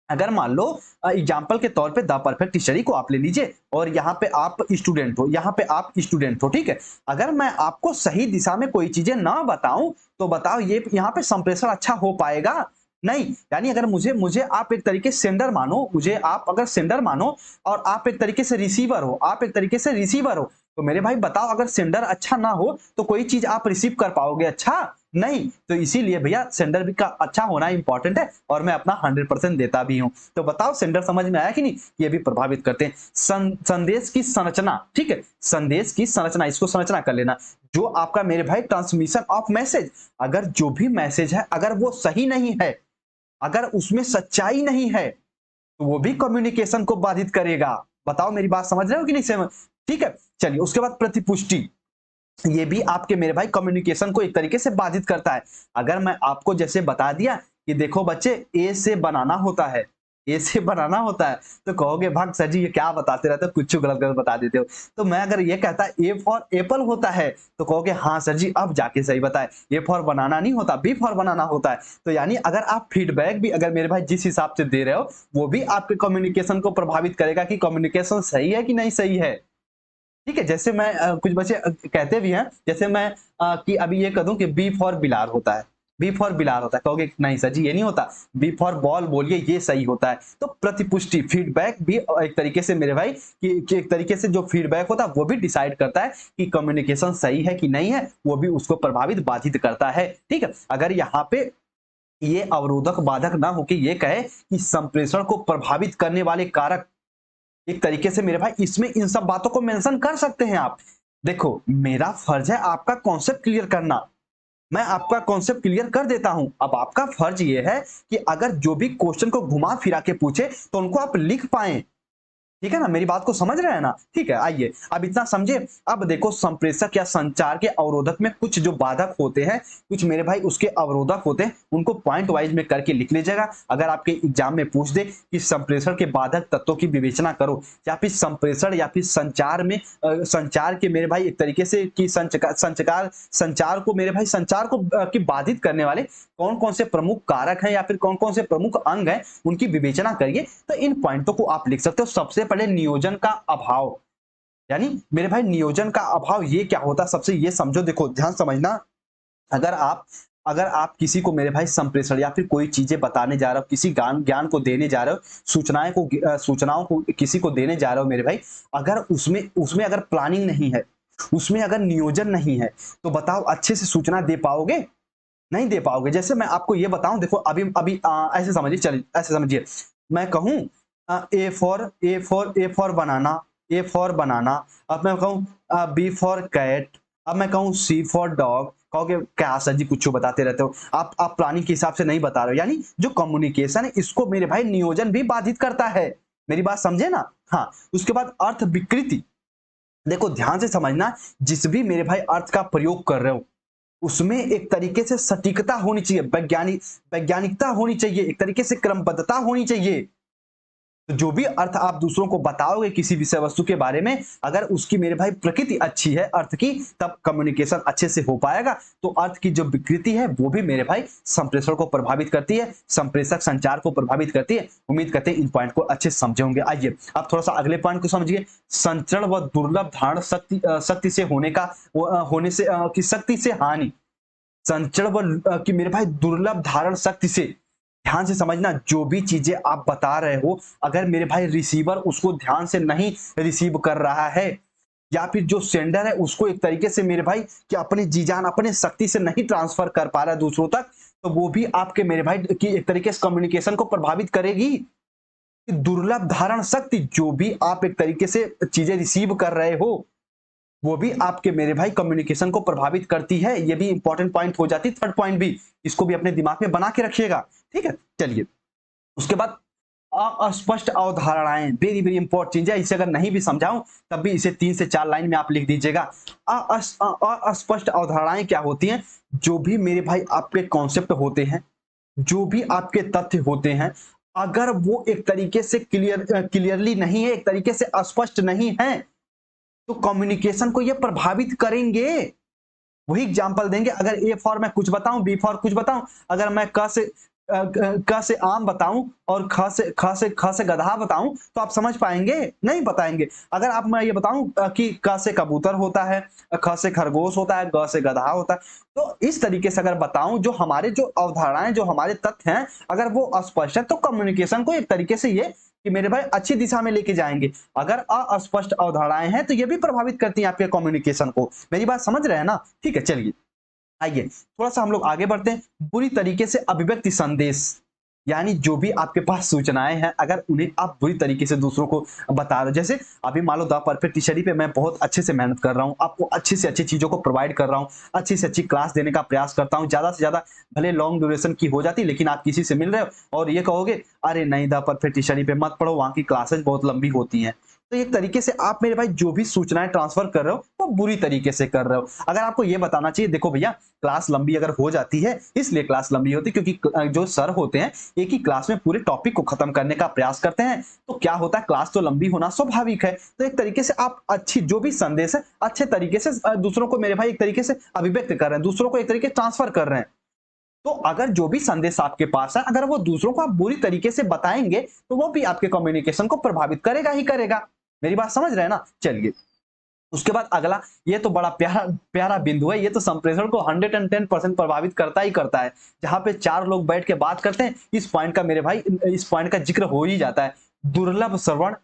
अगर मान लो एग्जाम्पल के तौर पे द परफेक्ट स्टडी को आप ले लीजिए और यहाँ पे आप स्टूडेंट हो, यहाँ पे आप स्टूडेंट हो। ठीक है, अगर मैं आपको सही दिशा में कोई चीजें ना बताऊं तो बताओ ये यहाँ पे संप्रेषण अच्छा हो पाएगा? नहीं। यानी अगर मुझे आप एक तरीके से सेंडर मानो, मुझे आप अगर सेंडर मानो और आप एक तरीके से रिसीवर हो, आप एक तरीके से रिसीवर हो, तो मेरे भाई बताओ अगर सेंडर अच्छा ना हो तो कोई चीज आप रिसीव कर पाओगे? अच्छा नहीं। तो इसीलिए भैया सेंडर भी का अच्छा होना इंपॉर्टेंट है और मैं अपना 100% देता भी हूं। तो बताओ सेंडर समझ में आया कि नहीं? ये भी प्रभावित करते हैं। संदेश की संरचना। ठीक है, संदेश की संरचना, इसको संरचना कर लेना। जो आपका मेरे भाई ट्रांसमिशन ऑफ मैसेज, अगर जो भी मैसेज है अगर वो सही नहीं है, अगर उसमें सच्चाई नहीं है तो वो भी कम्युनिकेशन को बाधित करेगा। बताओ मेरी बात समझ रहे हो कि नहीं समझ? ठीक है, चलिए उसके बाद प्रतिपुष्टि, ये भी आपके मेरे भाई कम्युनिकेशन को एक तरीके से बाधित करता है। अगर मैं आपको जैसे बता दिया कि देखो बच्चे ए से बनाना होता है, ए से बनाना होता है, तो कहोगे भाग सर जी ये क्या बताते रहते हो, कुछ गलत गलत बता देते हो। तो मैं अगर ये कहता ए फॉर एप्पल होता है तो कहोगे हाँ सर जी अब जाके सही बताए, ए फॉर बनाना नहीं होता, बी फॉर बनाना होता है। तो यानी अगर आप फीडबैक भी अगर मेरे भाई जिस हिसाब से दे रहे हो वो भी आपके कम्युनिकेशन को प्रभावित करेगा कि कम्युनिकेशन सही है कि नहीं सही है। ठीक है, जैसे मैं कुछ बच्चे कहते भी हैं, जैसे मैं कि अभी ये कह दूं कि बी फॉर बिलार होता है, बी फॉर बिलार होता है, कहोगे नहीं सर जी ये नहीं होता, बी फॉर बॉल बोलिए ये सही होता है। तो प्रतिपुष्टि फीडबैक भी एक तरीके से मेरे भाई कि एक तरीके से जो फीडबैक होता है वो भी डिसाइड करता है कि कम्युनिकेशन सही है कि नहीं है, वो भी उसको प्रभावित बाधित करता है। ठीक है, अगर यहाँ पे ये अवरोधक बाधक ना होके ये कहे कि संप्रेषण को प्रभावित करने वाले कारक, एक तरीके से मेरे भाई इसमें इन सब बातों को मेंशन कर सकते हैं आप। देखो मेरा फर्ज है आपका कॉन्सेप्ट क्लियर करना, मैं आपका कॉन्सेप्ट क्लियर कर देता हूं। अब आपका फर्ज ये है कि अगर जो भी क्वेश्चन को घुमा फिरा के पूछे तो उनको आप लिख पाए। ठीक है ना, मेरी बात को समझ रहे हैं ना? ठीक है, आइए अब इतना समझे। अब देखो संप्रेषक या संचार के अवरोधक में कुछ जो बाधक होते हैं, कुछ मेरे भाई उसके अवरोधक होते हैं, उनको पॉइंट वाइज में करके लिख लीजिएगा। अगर आपके एग्जाम में पूछ दे कि संप्रेषण के बाधक तत्वों की विवेचना करो, या फिर संप्रेषण या फिर संचार में संचार के मेरे भाई एक तरीके से कि संचार को मेरे भाई संचार को की बाधित करने वाले कौन कौन से प्रमुख कारक हैं या फिर कौन कौन से प्रमुख अंग हैं, उनकी विवेचना करिए। तो इन पॉइंटों को आप लिख सकते हो। सबसे पहले नियोजन का अभाव, यानी मेरे भाई नियोजन का अभाव ये क्या होता है, सबसे ये समझो। देखो ध्यान समझना, अगर आप किसी को मेरे भाई संप्रेषण या फिर कोई चीजें बताने जा रहे हो, किसी ज्ञान को देने जा रहे हो, सूचनाओं को किसी को देने जा रहे हो मेरे भाई, अगर उसमें उसमें अगर प्लानिंग नहीं है, उसमें अगर नियोजन नहीं है, तो बताओ अच्छे से सूचना दे पाओगे? नहीं दे पाओगे। जैसे मैं आपको ये बताऊं, देखो अभी अभी ऐसे समझिए, चलिए ऐसे समझिए, मैं कहूं A for banana, A for बनाना। अब मैं कहूं बी फॉर कैट, अब मैं कहूं सी फॉर डॉग, कहोगे क्या सर जी कुछ बताते रहते हो, आप प्लानिंग के हिसाब से नहीं बता रहे हो। यानी जो कम्युनिकेशन है इसको मेरे भाई नियोजन भी बाधित करता है। मेरी बात समझे ना? हाँ, उसके बाद अर्थ विकृति। देखो ध्यान से समझना, जिस भी मेरे भाई अर्थ का प्रयोग कर रहे हो उसमें एक तरीके से सटीकता होनी चाहिए, वैज्ञानिकता होनी चाहिए, एक तरीके से क्रमबद्धता होनी चाहिए। तो जो भी अर्थ आप दूसरों को बताओगे किसी विषय वस्तु के बारे में, अगर उसकी मेरे भाई प्रकृति अच्छी है अर्थ की, तब कम्युनिकेशन अच्छे से हो पाएगा। तो अर्थ की जो विकृति है वो भी मेरे भाई संप्रेषण को प्रभावित करती है, संप्रेषक संचार को प्रभावित करती है। उम्मीद करते हैं इन पॉइंट को अच्छे से समझे होंगे। आइए अब थोड़ा सा अगले पॉइंट को समझिए। संचरण व दुर्लभ धारण शक्ति से होने का होने से की शक्ति से हानि। संचरण व कि मेरे भाई दुर्लभ धारण शक्ति से, ध्यान से समझना, जो भी चीजें आप बता रहे हो, अगर मेरे भाई रिसीवर उसको ध्यान से नहीं रिसीव कर रहा है, या फिर जो सेंडर है उसको एक तरीके से मेरे भाई कि अपनी जी जान अपने शक्ति से नहीं ट्रांसफर कर पा रहा है दूसरों तक, तो वो भी आपके मेरे भाई की एक तरीके से कम्युनिकेशन को प्रभावित करेगी। दुर्लभ धारण शक्ति, जो भी आप एक तरीके से चीजें रिसीव कर रहे हो, वो भी आपके मेरे भाई कम्युनिकेशन को प्रभावित करती है। ये भी इंपॉर्टेंट पॉइंट हो जाती है। थर्ड पॉइंट भी, इसको भी अपने दिमाग में बना के रखिएगा, ठीक है। चलिए उसके बाद अस्पष्ट अवधारणाएं, वेरी वेरी इंपॉर्टेंट चीज है। इसे अगर नहीं भी समझाऊं तब भी इसे 3 से 4 लाइन में आप लिख दीजिएगा। अस्पष्ट अवधारणाएं क्या होती हैं? जो भी मेरे भाई आपके कॉन्सेप्ट होते हैं, जो भी आपके तथ्य होते हैं, अगर वो एक तरीके से क्लियरली नहीं है, एक तरीके से अस्पष्ट नहीं है, तो कम्युनिकेशन को ये प्रभावित करेंगे। वही एग्जांपल देंगे। अगर ए फॉर मैं कुछ बताऊं, बी फॉर कुछ बताऊं, अगर मैं क से आम बताऊं और ख से गधा बताऊं, तो आप समझ पाएंगे? नहीं बताएंगे। अगर आप मैं ये बताऊं कि क से कबूतर होता है, ख से खरगोश होता है, ग से गधा होता है, तो इस तरीके से अगर बताऊं, जो हमारे जो अवधारणाएं, जो हमारे तथ्य हैं, अगर वो अस्पष्ट है, तो कम्युनिकेशन को एक तरीके से ये कि मेरे भाई अच्छी दिशा में लेके जाएंगे। अगर अस्पष्ट अवधारणाएं हैं तो ये भी प्रभावित करती हैं आपके कम्युनिकेशन को। मेरी बात समझ रहे हैं ना? ठीक है, चलिए आइए थोड़ा सा हम लोग आगे बढ़ते हैं। बुरी तरीके से अभिव्यक्ति संदेश, यानी जो भी आपके पास सूचनाएं हैं, अगर उन्हें आप बुरी तरीके से दूसरों को बता रहे हो, जैसे अभी मान लो द परफेक्ट टीचरी पे मैं बहुत अच्छे से मेहनत कर रहा हूं, आपको अच्छी से अच्छी चीजों को प्रोवाइड कर रहा हूं, अच्छी से अच्छी क्लास देने का प्रयास करता हूं, ज्यादा से ज्यादा भले लॉन्ग ड्यूरेशन की हो जाती, लेकिन आप किसी से मिल रहे हो और ये कहोगे अरे नहीं द परफेक्ट टीचरी पे मत पढ़ो, वहां की क्लासेस बहुत लंबी होती हैं। तो एक तरीके से आप मेरे भाई जो भी सूचनाएं ट्रांसफर कर रहे हो वो बुरी तरीके से कर रहे हो। अगर आपको ये बताना चाहिए, देखो भैया क्लास लंबी अगर हो जाती है, इसलिए क्लास लंबी होती है क्योंकि जो सर होते हैं एक ही क्लास में पूरे टॉपिक को खत्म करने का प्रयास करते हैं, तो क्या होता है, क्लास तो लंबी होना स्वाभाविक है। तो एक तरीके से आप अच्छी जो भी संदेश है अच्छे तरीके से दूसरों को मेरे भाई एक तरीके से अभिव्यक्त कर रहे हैं, दूसरों को एक तरीके से ट्रांसफर कर रहे हैं। तो अगर जो भी संदेश आपके पास है, अगर वो दूसरों को आप बुरी तरीके से बताएंगे, तो वो भी आपके कम्युनिकेशन को प्रभावित करेगा ही करेगा। मेरी बात समझ रहे हैं ना? चलिए उसके बाद अगला, ये तो बड़ा प्यारा प्यारा बिंदु है, ये तो संप्रेषण को 110% प्रभावित करता ही करता है। जहां पे 4 लोग बैठ के बात करते हैं, इस पॉइंट का मेरे भाई, इस पॉइंट का जिक्र हो ही जाता है। दुर्लभ श्रवण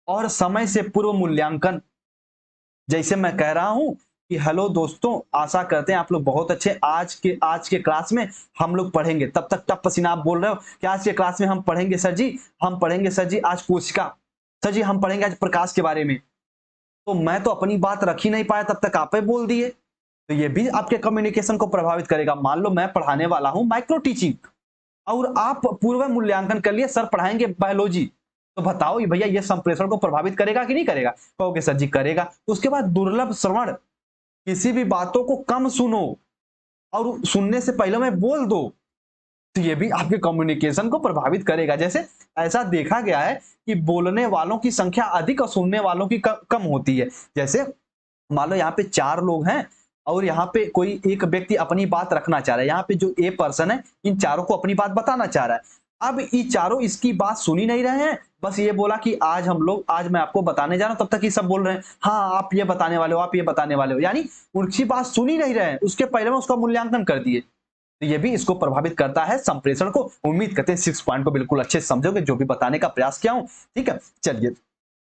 और समय से पूर्व मूल्यांकन। जैसे मैं कह रहा हूं कि हेलो दोस्तों, आशा करते हैं आप लोग बहुत अच्छे, आज के क्लास में हम लोग पढ़ेंगे, तब तक टप पसीना आप बोल रहे हो कि आज के क्लास में हम पढ़ेंगे सर जी, हम पढ़ेंगे सर जी आज कोशिका, सर जी हम पढ़ेंगे आज प्रकाश के बारे में। तो मैं तो अपनी बात रख ही नहीं पाया, तब तक आप ही बोल दिए, तो ये भी आपके कम्युनिकेशन को प्रभावित करेगा। मान लो मैं पढ़ाने वाला हूं माइक्रो टीचिंग और आप पूर्व मूल्यांकन कर लिए, सर पढ़ाएंगे बायोलॉजी, तो बताओ ये भैया ये संप्रेषण को प्रभावित करेगा कि नहीं करेगा? कहोगे सर जी करेगा। उसके बाद दुर्लभ श्रवण, किसी भी बातों को कम सुनो और सुनने से पहले में बोल दो, तो ये भी आपके कम्युनिकेशन को प्रभावित करेगा। जैसे ऐसा देखा गया है कि बोलने वालों की संख्या अधिक और सुनने वालों की कम होती है। जैसे मान लो यहाँ पे 4 लोग हैं और यहाँ पे कोई एक व्यक्ति अपनी बात रखना चाह रहा है, यहाँ पे जो ए पर्सन है इन चारों को अपनी बात बताना चाह रहा है। अब ये चारों इसकी बात सुन ही नहीं रहे हैं, बस ये बोला कि आज मैं आपको बताने जा रहा हूं, तब तक ये सब बोल रहे हैं हाँ आप ये बताने वाले हो, आप ये बताने वाले हो, यानी उनकी बात सुन ही नहीं रहे हैं, उसके पहले में उसका मूल्यांकन कर दिए। तो ये भी इसको प्रभावित करता है संप्रेषण को। उम्मीद करते हैं 6 पॉइंट को बिल्कुल अच्छे से समझोगे, जो भी बताने का प्रयास किया हूं, ठीक है। चलिए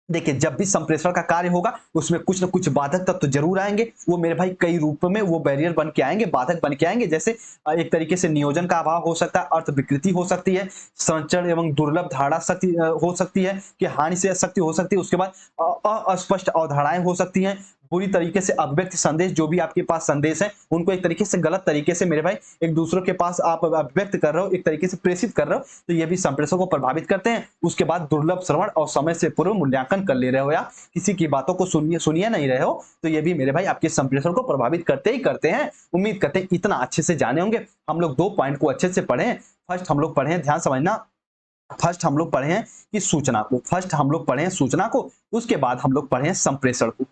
देखिए, जब भी संप्रेषण का कार्य होगा उसमें कुछ न कुछ बाधक तत्व तो जरूर आएंगे। वो मेरे भाई कई रूप में वो बैरियर बन के आएंगे, बाधक बन के आएंगे। जैसे एक तरीके से नियोजन का अभाव हो सकता है, अर्थ विकृति हो सकती है, संचरण एवं दुर्लभ धारणा शक्ति हो सकती है कि हानि से शक्ति हो सकती है। उसके बाद अस्पष्ट अवधारणाएं हो सकती हैं, बुरी तरीके से अभिव्यक्त संदेश, जो भी आपके पास संदेश है उनको एक तरीके से गलत तरीके से मेरे भाई एक दूसरों के पास आप अभिव्यक्त कर रहे हो, एक तरीके से प्रेषित कर रहे हो, तो ये भी संप्रेषण को प्रभावित करते हैं। उसके बाद दुर्लभ श्रवण और समय से पूर्व मूल्यांकन कर ले रहे हो या किसी की बातों को सुनिए नहीं रहे हो, तो ये भी मेरे भाई आपके संप्रेषण को प्रभावित करते ही करते हैं। उम्मीद करते हैं इतना अच्छे से जाने होंगे। हम लोग 2 पॉइंट को अच्छे से पढ़े। फर्स्ट हम लोग पढ़े हैं, ध्यान समझना, फर्स्ट हम लोग पढ़े हैं कि सूचना को, फर्स्ट हम लोग पढ़े हैं सूचना को, उसके बाद हम लोग पढ़े हैं संप्रेषण को,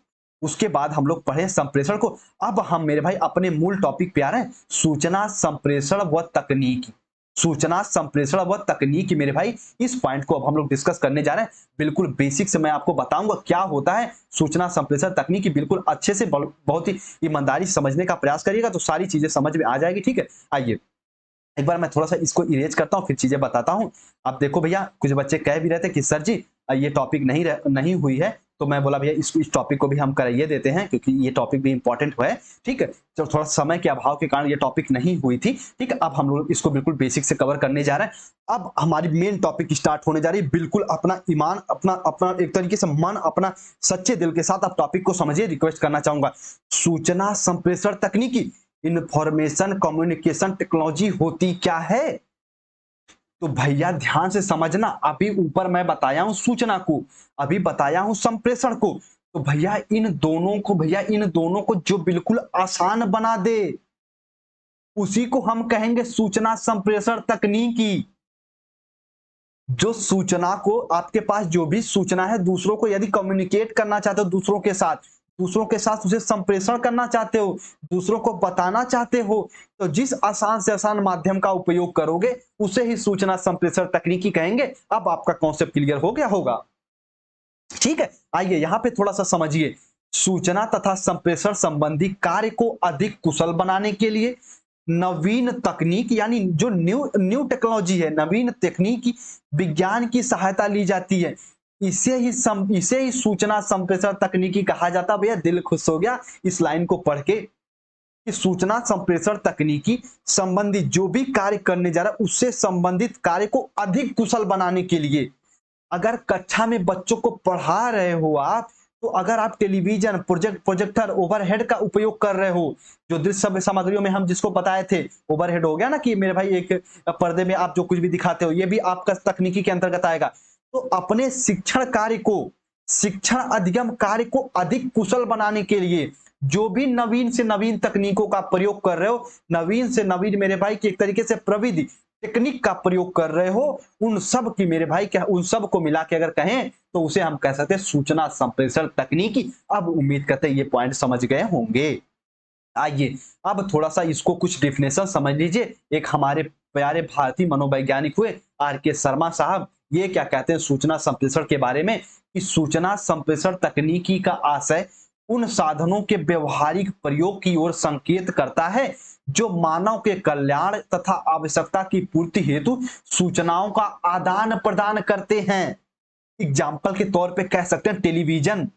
उसके बाद हम लोग पढ़े संप्रेषण को। अब हम मेरे भाई अपने मूल टॉपिक पे आ रहे हैं, सूचना संप्रेषण व तकनीकी। सूचना संप्रेषण व तकनीकी मेरे भाई, इस पॉइंट को अब हम लोग डिस्कस करने जा रहे हैं। बिल्कुल बेसिक से मैं आपको बताऊंगा क्या होता है सूचना संप्रेषण तकनीकी। बिल्कुल अच्छे से बहुत ही ईमानदारी समझने का प्रयास करिएगा तो सारी चीजें समझ में आ जाएगी। ठीक है, आइए एक बार मैं थोड़ा सा इसको इरेज करता हूँ, फिर चीजें बताता हूँ। अब देखो भैया, कुछ बच्चे कह भी रहे थे कि सर जी ये टॉपिक नहीं हुई है, तो मैं बोला भैया इस टॉपिक को भी हम कराइए देते हैं, क्योंकि ये टॉपिक भी इंपॉर्टेंट है। ठीक है, तो थोड़ा समय के अभाव के कारण ये टॉपिक नहीं हुई थी। ठीक है, अब हम लोग इसको बिल्कुल बेसिक से कवर करने जा रहे हैं। अब हमारी मेन टॉपिक स्टार्ट होने जा रही है। बिल्कुल अपना ईमान, अपना एक तरीके से मन, अपना सच्चे दिल के साथ आप टॉपिक को समझिए, रिक्वेस्ट करना चाहूंगा। सूचना संप्रेषण तकनीकी, इंफॉर्मेशन कम्युनिकेशन टेक्नोलॉजी होती क्या है? तो भैया ध्यान से समझना, अभी ऊपर मैं बताया हूं सूचना को, अभी बताया हूं संप्रेषण को, तो भैया इन दोनों को जो बिल्कुल आसान बना दे उसी को हम कहेंगे सूचना संप्रेषण तकनीकी। जो सूचना को, आपके पास जो भी सूचना है, दूसरों को यदि कम्युनिकेट करना चाहते हो, दूसरों के साथ उसे संप्रेषण करना चाहते हो, दूसरों को बताना चाहते हो, तो जिस आसान से आसान माध्यम का उपयोग करोगे उसे ही सूचना संप्रेषण तकनीकी कहेंगे। अब आपका कॉन्सेप्ट क्लियर हो गया होगा। ठीक है, आइए यहां पे थोड़ा सा समझिए। सूचना तथा संप्रेषण संबंधी कार्य को अधिक कुशल बनाने के लिए नवीन तकनीक, यानी जो न्यू टेक्नोलॉजी है, नवीन तकनीक, विज्ञान की सहायता ली जाती है। इसे ही सूचना संप्रेषण तकनीकी कहा जाता है। भैया दिल खुश हो गया इस लाइन को पढ़ के कि सूचना संप्रेषण तकनीकी संबंधी जो भी कार्य करने जा रहा है उससे संबंधित कार्य को अधिक कुशल बनाने के लिए, अगर कक्षा में बच्चों को पढ़ा रहे हो आप, तो अगर आप टेलीविजन, प्रोजेक्टर, ओवरहेड का उपयोग कर रहे हो, जो दृश्य सामग्रियों में हम जिसको बताए थे, ओवरहेड हो गया ना कि मेरे भाई एक पर्दे में आप जो कुछ भी दिखाते हो, ये भी आपका तकनीकी के अंतर्गत आएगा। तो अपने शिक्षण अधिगम कार्य को अधिक कुशल बनाने के लिए जो भी नवीन से नवीन तकनीकों का प्रयोग कर रहे हो, नवीन से नवीन मेरे भाई की एक तरीके से प्रविधि टेक्निक का प्रयोग कर रहे हो, उन सब की मेरे भाई क्या, उन सब को मिला के अगर कहें तो उसे हम कह सकते हैं सूचना संप्रेषण तकनीकी। अब उम्मीद करते हैं ये पॉइंट समझ गए होंगे। आइए अब थोड़ा सा इसको कुछ डिफिनेशन समझ लीजिए। एक हमारे प्यारे भारतीय मनोवैज्ञानिक हुए आर.के. शर्मा साहब, ये क्या कहते हैं सूचना संप्रेषण के बारे में कि सूचना संप्रेषण तकनीकी का आशय उन साधनों के व्यवहारिक प्रयोग की ओर संकेत करता है जो मानव के कल्याण तथा आवश्यकता की पूर्ति हेतु सूचनाओं का आदान प्रदान करते हैं। एग्जाम्पल के तौर पे कह सकते हैं टेलीविजन,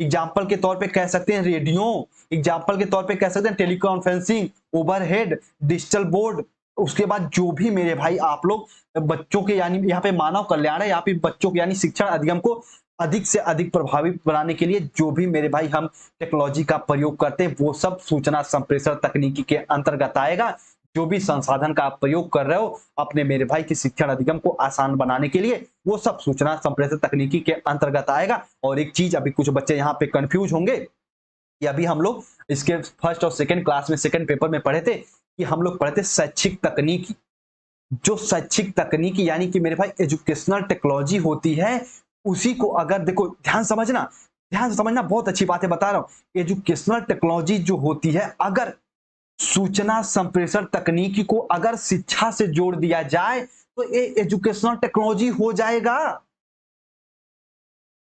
एग्जाम्पल के तौर पे कह सकते हैं रेडियो, एग्जाम्पल के तौर पे कह सकते हैं टेलीकॉन्फ्रेंसिंग, ओवरहेड, डिजिटल बोर्ड। उसके बाद जो भी मेरे भाई आप लोग बच्चों के, यानी यहाँ पे मानव कल्याण है, यहाँ पे बच्चों के यानी शिक्षण अधिगम को अधिक से अधिक प्रभावित बनाने के लिए जो भी मेरे भाई हम टेक्नोलॉजी का प्रयोग करते हैं वो सब सूचना संप्रेषण तकनीकी के अंतर्गत आएगा। जो भी संसाधन का आप प्रयोग कर रहे हो अपने मेरे भाई की शिक्षण अधिगम को आसान बनाने के लिए, वो सब सूचना संप्रेषण तकनीकी के अंतर्गत आएगा। और एक चीज, अभी कुछ बच्चे यहाँ पे कंफ्यूज होंगे कि अभी हम लोग इसके फर्स्ट और सेकंड क्लास में, सेकंड पेपर में पढ़े थे कि हम लोग पढ़े थे शैक्षिक तकनीकी। जो शैक्षिक तकनीकी यानी कि मेरे भाई एजुकेशनल टेक्नोलॉजी होती है, उसी को अगर देखो ध्यान से समझना, बहुत अच्छी बातें बता रहा हूं। एजुकेशनल टेक्नोलॉजी जो होती है, अगर सूचना संप्रेषण तकनीकी को अगर शिक्षा से जोड़ दिया जाए तो ये एजुकेशनल टेक्नोलॉजी हो जाएगा।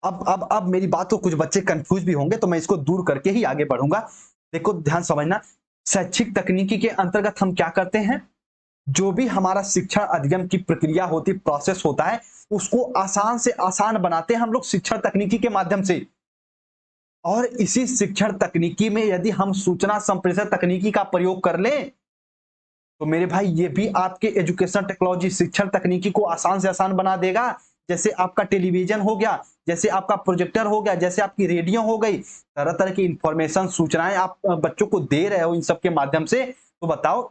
अब मेरी बात को कुछ बच्चे कंफ्यूज भी होंगे, तो मैं इसको दूर करके ही आगे बढ़ूंगा। देखो ध्यान समझना, शैक्षिक तकनीकी के अंतर्गत हम क्या करते हैं, जो भी हमारा शिक्षण अधिगम की प्रक्रिया होती, प्रोसेस होता है, उसको आसान से आसान बनाते हैं हम लोग शिक्षण तकनीकी के माध्यम से। और इसी शिक्षण तकनीकी में यदि हम सूचना संप्रेषण तकनीकी का प्रयोग कर लें तो मेरे भाई ये भी आपके एजुकेशन टेक्नोलॉजी, शिक्षण तकनीकी को आसान से आसान बना देगा। जैसे आपका टेलीविजन हो गया, जैसे आपका प्रोजेक्टर हो गया, जैसे आपकी रेडियो हो गई, तरह तरह की इंफॉर्मेशन सूचनाएं आप बच्चों को दे रहे हो इन सब के माध्यम से, तो बताओ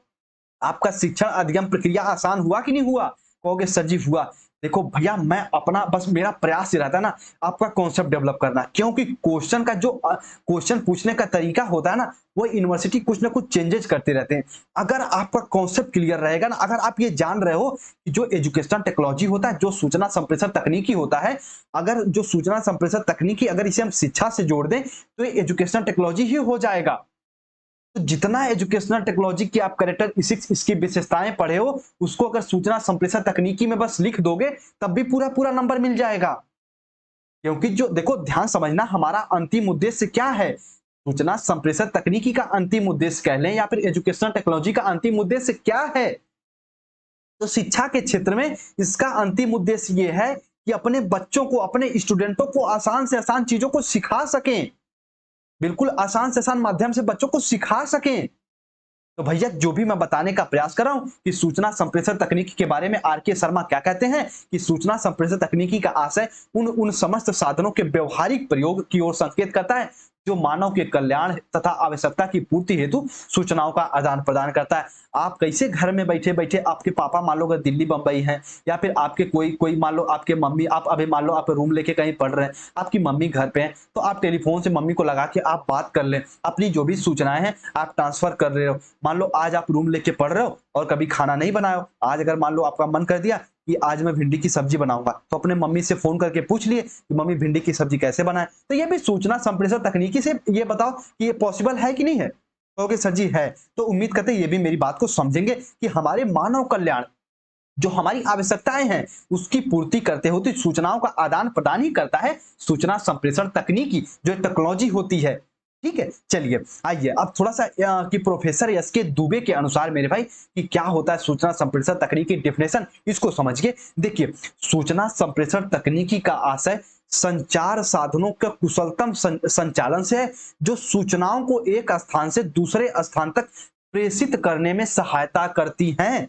आपका शिक्षण अधिगम प्रक्रिया आसान हुआ कि नहीं हुआ? कहोगे सर जी हुआ। देखो भैया, मैं अपना बस मेरा प्रयास ये रहता है ना, आपका कॉन्सेप्ट डेवलप करना, क्योंकि क्वेश्चन का जो क्वेश्चन पूछने का तरीका होता है ना, वो यूनिवर्सिटी कुछ ना कुछ चेंजेस करते रहते हैं। अगर आपका कॉन्सेप्ट क्लियर रहेगा ना, अगर आप ये जान रहे हो कि जो एजुकेशनल टेक्नोलॉजी होता है, जो सूचना संप्रेषण तकनीकी होता है, अगर जो सूचना संप्रेषण तकनीकी अगर इसे हम शिक्षा से जोड़ दें, तो ये एजुकेशनल टेक्नोलॉजी ही हो जाएगा। तो जितना एजुकेशनल टेक्नोलॉजी की आप कैरेक्टरिस्टिक्स इसकी विशेषताएं पढ़े हो, उसको अगर सूचना संप्रेषण तकनीकी में बस लिख दोगे, तब भी पूरा पूरा नंबर मिल जाएगा। क्योंकि जो देखो, ध्यान समझना, हमारा अंतिम उद्देश्य क्या है? सूचना संप्रेषण तकनीकी का अंतिम उद्देश्य कह लें या फिर एजुकेशनल टेक्नोलॉजी का अंतिम उद्देश्य क्या है? तो शिक्षा के क्षेत्र में इसका अंतिम उद्देश्य ये है कि अपने बच्चों को, अपने स्टूडेंटों को आसान से आसान चीजों को सिखा सकें, बिल्कुल आसान से आसान माध्यम से बच्चों को सिखा सकें। तो भैया, जो भी मैं बताने का प्रयास कर रहा हूं कि सूचना संप्रेषण तकनीकी के बारे में आर के शर्मा क्या कहते हैं कि सूचना संप्रेषण तकनीकी का आशय उन समस्त साधनों के व्यवहारिक प्रयोग की ओर संकेत करता है जो मानव के कल्याण तथा आवश्यकता की पूर्ति हेतु सूचनाओं का आदान प्रदान करता है। आप कैसे घर में बैठे बैठे, आपके पापा मान लो अगर दिल्ली बंबई हैं, या फिर आपके कोई कोई मान लो आपके मम्मी, आप अभी मान लो आप रूम लेके कहीं पढ़ रहे हैं, आपकी मम्मी घर पे हैं, तो आप टेलीफोन से मम्मी को लगा के आप बात कर लें, अपनी जो भी सूचनाएं हैं आप ट्रांसफर कर रहे हो। मान लो आज आप रूम लेके पढ़ रहे हो और कभी खाना नहीं बनाए हो, आज अगर मान लो आपका मन कर दिया कि आज मैं भिंडी की सब्जी बनाऊंगा, तो अपने मम्मी से फोन करके पूछ लिए कि मम्मी भिंडी की सब्जी कैसे बनाए। तो ये भी सूचना संप्रेषण तकनीकी से, ये बताओ कि ये पॉसिबल है कि नहीं है? कहोगे सर जी है। तो उम्मीद करते हैं ये भी मेरी बात को समझेंगे कि हमारे मानव कल्याण, जो हमारी आवश्यकताएं हैं उसकी पूर्ति करते होते सूचनाओं का आदान प्रदान ही करता है सूचना संप्रेषण तकनीकी, जो टेक्नोलॉजी होती है। ठीक है, चलिए आइए अब थोड़ा सा कि प्रोफेसर एस के दुबे के अनुसार मेरे भाई कि क्या होता है सूचना संप्रेषण तकनीकी, डेफिनेशन इसको समझिए। देखिए, सूचना संप्रेषण तकनीकी का आशय संचार साधनों का कुशलतम संचालन से है, जो सूचनाओं को एक स्थान से दूसरे स्थान तक प्रेषित करने में सहायता करती हैं।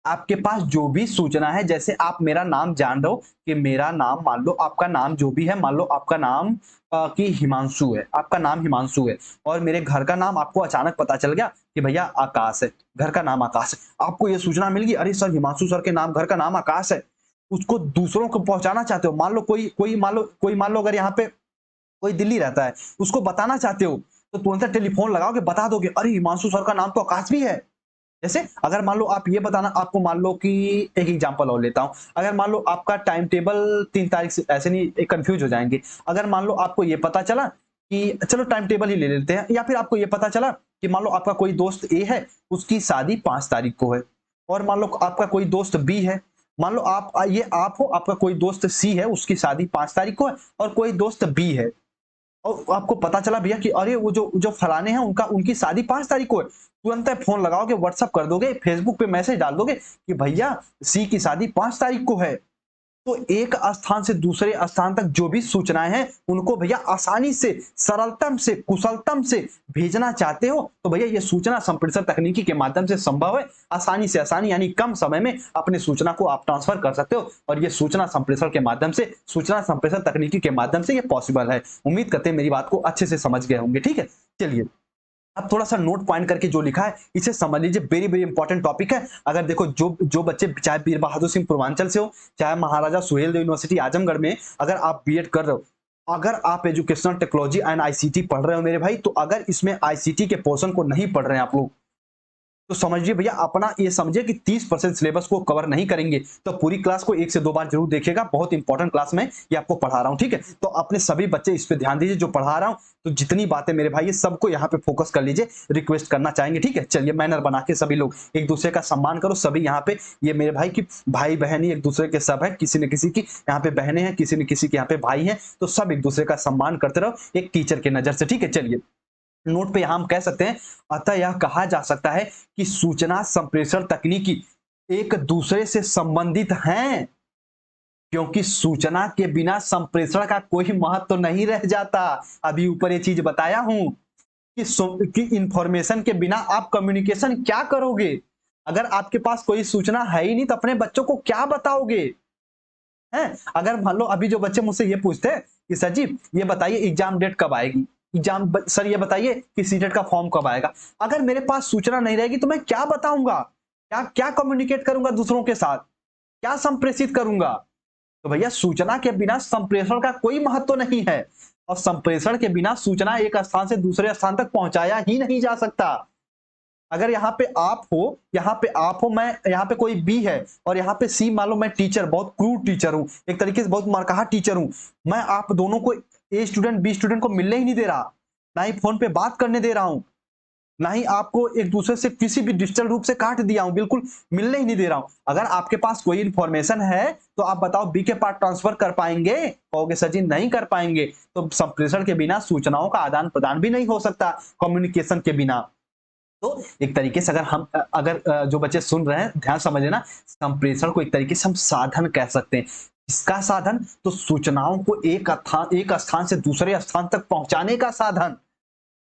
आपके पास जो भी सूचना है, जैसे आप मेरा नाम जान रहे हो कि मेरा नाम, मान लो आपका नाम जो भी है, मान लो आपका नाम कि हिमांशु है, आपका नाम हिमांशु है, और मेरे घर का नाम आपको अचानक पता चल गया कि भैया आकाश है, घर का नाम आकाश है। आपको ये सूचना मिल गई, अरे सर हिमांशु सर के नाम, घर का नाम आकाश है। उसको दूसरों को पहुंचाना चाहते हो, मान लो कोई मान लो अगर यहाँ पे कोई दिल्ली रहता है, उसको बताना चाहते हो, तो तुरंत टेलीफोन लगाओगे, बता दोगे अरे हिमांशु सर का नाम तो आकाश भी है। जैसे अगर मान लो आप ये बताना, आपको मान लो कि एक एग्जांपल और लेता हूं, अगर मान लो आपका टाइम टेबल 3 तारीख से, ऐसे नहीं कंफ्यूज हो जाएंगे, अगर मान लो आपको ये पता चला कि, चलो टाइम टेबल ही ले लेते हैं, या फिर आपको ये पता चला कि मान लो आपका कोई दोस्त ए है, उसकी शादी 5 तारीख को है, और मान लो आपका कोई दोस्त बी है, मान लो आप हो, आपका कोई दोस्त सी है, उसकी शादी 5 तारीख को है, और कोई दोस्त बी है, और आपको पता चला भैया कि अरे वो जो जो फलाने हैं उनकी शादी 5 तारीख को है, तुरंत फोन लगाओगे, व्हाट्सअप कर दोगे, फेसबुक पे मैसेज डाल दोगे कि भैया सी की शादी 5 तारीख को है। तो एक स्थान से दूसरे स्थान तक जो भी सूचनाएं हैं उनको भैया आसानी से, सरलतम से, कुशलतम से भेजना चाहते हो, तो भैया ये सूचना संप्रेषण तकनीकी के माध्यम से संभव है। आसानी से आसानी यानी कम समय में अपने सूचना को आप ट्रांसफर कर सकते हो, और ये सूचना संप्रेषण के माध्यम से, सूचना संप्रेषण तकनीकी के माध्यम से ये पॉसिबल है। उम्मीद करते हैं मेरी बात को अच्छे से समझ गए होंगे। ठीक है, चलिए अब थोड़ा सा नोट पॉइंट करके जो लिखा है इसे समझ लीजिए, वेरी वेरी इंपॉर्टेंट टॉपिक है। अगर देखो जो जो बच्चे चाहे वीर बहादुर सिंह पूर्वांचल से हो, चाहे महाराजा सुहेलदेव यूनिवर्सिटी आजमगढ़ में अगर आप बीएड कर रहे हो, अगर आप एजुकेशनल टेक्नोलॉजी एंड आईसीटी पढ़ रहे हो मेरे भाई, तो अगर इसमें आईसीटी के पोर्शन को नहीं पढ़ रहे हैं आप लोग, तो समझिए भैया अपना ये समझिए कि 30% सिलेबस को कवर नहीं करेंगे, तो पूरी क्लास को 1 से 2 बार जरूर देखिएगा। बहुत इंपॉर्टेंट क्लास में ये आपको पढ़ा रहा हूं। ठीक है, तो अपने सभी बच्चे इस पे ध्यान दीजिए जो पढ़ा रहा हूं, तो जितनी बातें मेरे भाई ये सबको यहाँ पे फोकस कर लीजिए, रिक्वेस्ट करना चाहेंगे। ठीक है, चलिए मैनर बना के सभी लोग एक दूसरे का सम्मान करो। सभी यहाँ पे ये मेरे भाई की भाई बहन ही एक दूसरे के सब है, किसी न किसी की यहाँ पे बहनें हैं, किसी न किसी के यहाँ पे भाई हैं, तो सब एक दूसरे का सम्मान करते रहो एक टीचर के नजर से। ठीक है, चलिए नोट पे यहां हम कह सकते हैं, अतः यह कहा जा सकता है कि सूचना संप्रेषण तकनीकी एक दूसरे से संबंधित हैं, क्योंकि सूचना के बिना संप्रेषण का कोई महत्व तो नहीं रह जाता। अभी ऊपर ये चीज बताया हूं कि इंफॉर्मेशन के बिना आप कम्युनिकेशन क्या करोगे? अगर आपके पास कोई सूचना है ही नहीं तो अपने बच्चों को क्या बताओगे? है। अगर मान लो अभी जो बच्चे मुझसे ये पूछते हैं कि सर जी ये बताइए एग्जाम डेट कब आएगी, सर ये बताइए कि सीटेट का फॉर्म कब आएगा, अगर मेरे पास सूचना नहीं रहेगी तो मैं क्या बताऊंगा, क्या क्या कम्युनिकेट करूंगा दूसरों के साथ, क्या संप्रेषित करूंगा। तो भैया सूचना के बिना संप्रेषण का कोई महत्व नहीं है, और संप्रेषण के बिना सूचना एक स्थान से दूसरे स्थान तक पहुंचाया ही नहीं जा सकता। अगर यहाँ पे आप हो, यहाँ पे आप हो, मैं यहाँ पे कोई बी है और यहाँ पे सी, मान लो मैं टीचर, बहुत क्रूड टीचर हूँ, एक तरीके से बहुत मरकहा टीचर हूँ, मैं आप दोनों को, ए स्टूडेंट बी स्टूडेंट को मिलने ही नहीं दे रहा, ना ही फोन पे बात करने दे रहा हूँ, ना ही आपको एक दूसरे से किसी भी डिजिटल रूप से काट दिया हूं, बिल्कुल मिलने ही नहीं दे रहा हूं। अगर आपके पास कोई इंफॉर्मेशन है तो आप बताओ बी के पास ट्रांसफर कर पाएंगे, कहोगे सर जी नहीं कर पाएंगे। तो संप्रेषण के बिना सूचनाओं का आदान प्रदान भी नहीं हो सकता, कम्युनिकेशन के बिना। तो एक तरीके से अगर जो बच्चे सुन रहे हैं ध्यान समझ लेना, संप्रेषण को एक तरीके से हम साधन कह सकते हैं। इसका साधन तो सूचनाओं को एक स्थान से दूसरे स्थान तक पहुंचाने का साधन।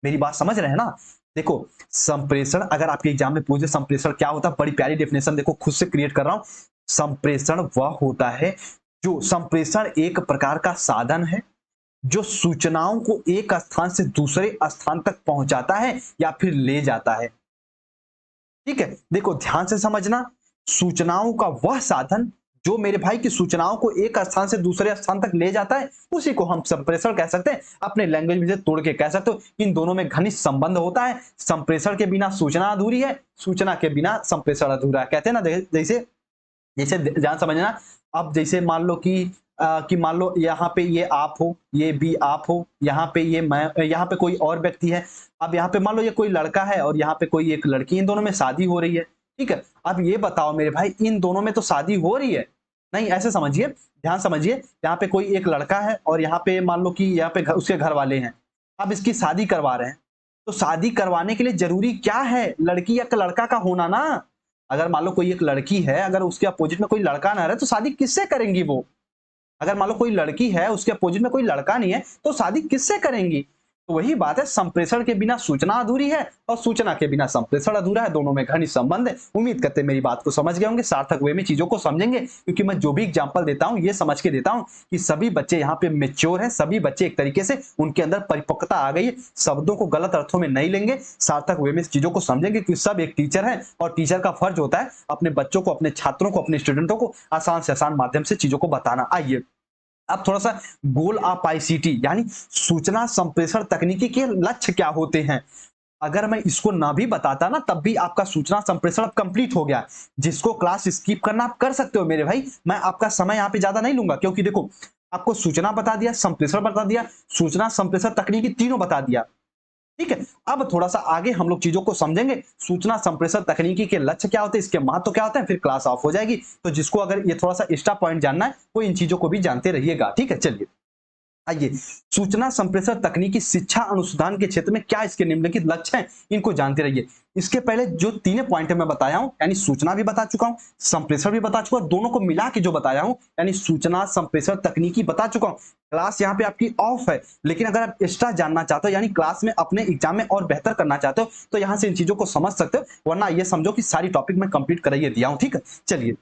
मेरी बात समझ रहे हैं ना। देखो संप्रेषण, अगर आपके एग्जाम में पूछे संप्रेषण क्या होता है, बड़ी प्यारी डेफिनेशन देखो खुद से क्रिएट कर रहा हूं। संप्रेषण वह होता है जो, संप्रेषण एक प्रकार का साधन है जो सूचनाओं को एक स्थान से दूसरे स्थान तक पहुंचाता है या फिर ले जाता है। ठीक है, देखो ध्यान से समझना, सूचनाओं का वह साधन जो मेरे भाई की सूचनाओं को एक स्थान से दूसरे स्थान तक ले जाता है, उसी को हम संप्रेषण कह सकते हैं। अपने लैंग्वेज में से तोड़ के कह सकते हो, इन दोनों में घनिष्ठ संबंध होता है। संप्रेषण के बिना सूचना अधूरी है, सूचना के बिना संप्रेषण अधूरा है। कहते हैं ना, जैसे जैसे ध्यान समझना, अब जैसे मान लो कि मान लो यहाँ पे ये आप हो, ये भी आप हो, यहाँ पे ये मैं, यहाँ पे कोई और व्यक्ति है। अब यहाँ पे मान लो ये कोई लड़का है और यहाँ पे कोई एक लड़की, इन दोनों में शादी हो रही है। ठीक है, अब ये बताओ मेरे भाई, इन दोनों में तो शादी हो रही है नहीं, ऐसे समझिए, ध्यान समझिए, यहाँ पे कोई एक लड़का है और यहाँ पे मान लो कि यहाँ पे उसके घर वाले हैं, अब इसकी शादी करवा रहे हैं। तो शादी करवाने के लिए जरूरी क्या है, लड़की या लड़का का होना ना। अगर मान लो कोई एक लड़की है, अगर उसके अपोजिट में कोई लड़का ना रहे तो शादी किससे करेंगी वो। अगर मान लो कोई लड़की है, उसके अपोजिट में कोई लड़का नहीं है, तो शादी किससे करेंगी। तो वही बात है, संप्रेषण के बिना सूचना अधूरी है और सूचना के बिना संप्रेषण अधूरा है, दोनों में घनिष्ठ संबंध है। उम्मीद करते हैं मेरी बात को समझ गए होंगे, सार्थक वे में चीजों को समझेंगे, क्योंकि मैं जो भी एग्जांपल देता हूं ये समझ के देता हूं कि सभी बच्चे यहाँ पे मेच्योर हैं, सभी बच्चे एक तरीके से उनके अंदर परिपक्वता आ गई है, शब्दों को गलत अर्थों में नहीं लेंगे, सार्थक वे में चीजों को समझेंगे कि सब एक टीचर है और टीचर का फर्ज होता है अपने बच्चों को, अपने छात्रों को, अपने स्टूडेंटों को आसान से आसान माध्यम से चीजों को बताना। आइए अब थोड़ा सा गोल ऑफ आईसीटी यानी सूचना संप्रेषण तकनीकी के लक्ष्य क्या होते हैं। अगर मैं इसको ना भी बताता ना तब भी आपका सूचना संप्रेषण अब कंप्लीट हो गया। जिसको क्लास स्किप करना आप कर सकते हो मेरे भाई, मैं आपका समय यहाँ पे ज्यादा नहीं लूंगा, क्योंकि देखो आपको सूचना बता दिया, संप्रेषण बता दिया, सूचना संप्रेषण तकनीकी तीनों बता दिया। ठीक है, अब थोड़ा सा आगे हम लोग चीजों को समझेंगे, सूचना संप्रेषण तकनीकी के लक्ष्य क्या होते हैं, इसके महत्व क्या होते हैं, फिर क्लास ऑफ हो जाएगी। तो जिसको अगर ये थोड़ा सा एक्स्ट्रा पॉइंट जानना है वो इन चीजों को भी जानते रहिएगा। ठीक है, चलिए आइए, सूचना संप्रेषण तकनीकी शिक्षा अनुसंधान के क्षेत्र में क्या इसके निम्नलिखित लक्ष्य हैं, इनको जानते रहिए। इसके पहले जो तीन पॉइंट मैं बताया हूं, यानी सूचना भी बता चुका हूं, संप्रेषण भी बता चुका हूं, दोनों को मिला के जो बताया हूं, यानी सूचना संप्रेषण तकनीकी बता चुका हूं। क्लास यहाँ पे आपकी ऑफ है, लेकिन अगर आप एक्स्ट्रा जानना चाहते हो, यानी क्लास में अपने एग्जाम में और बेहतर करना चाहते हो, तो यहाँ से इन चीजों को समझ सकते हो, वरना ये समझो कि सारी टॉपिक में कंप्लीट कराइए दिया हूं। ठीक है, चलिए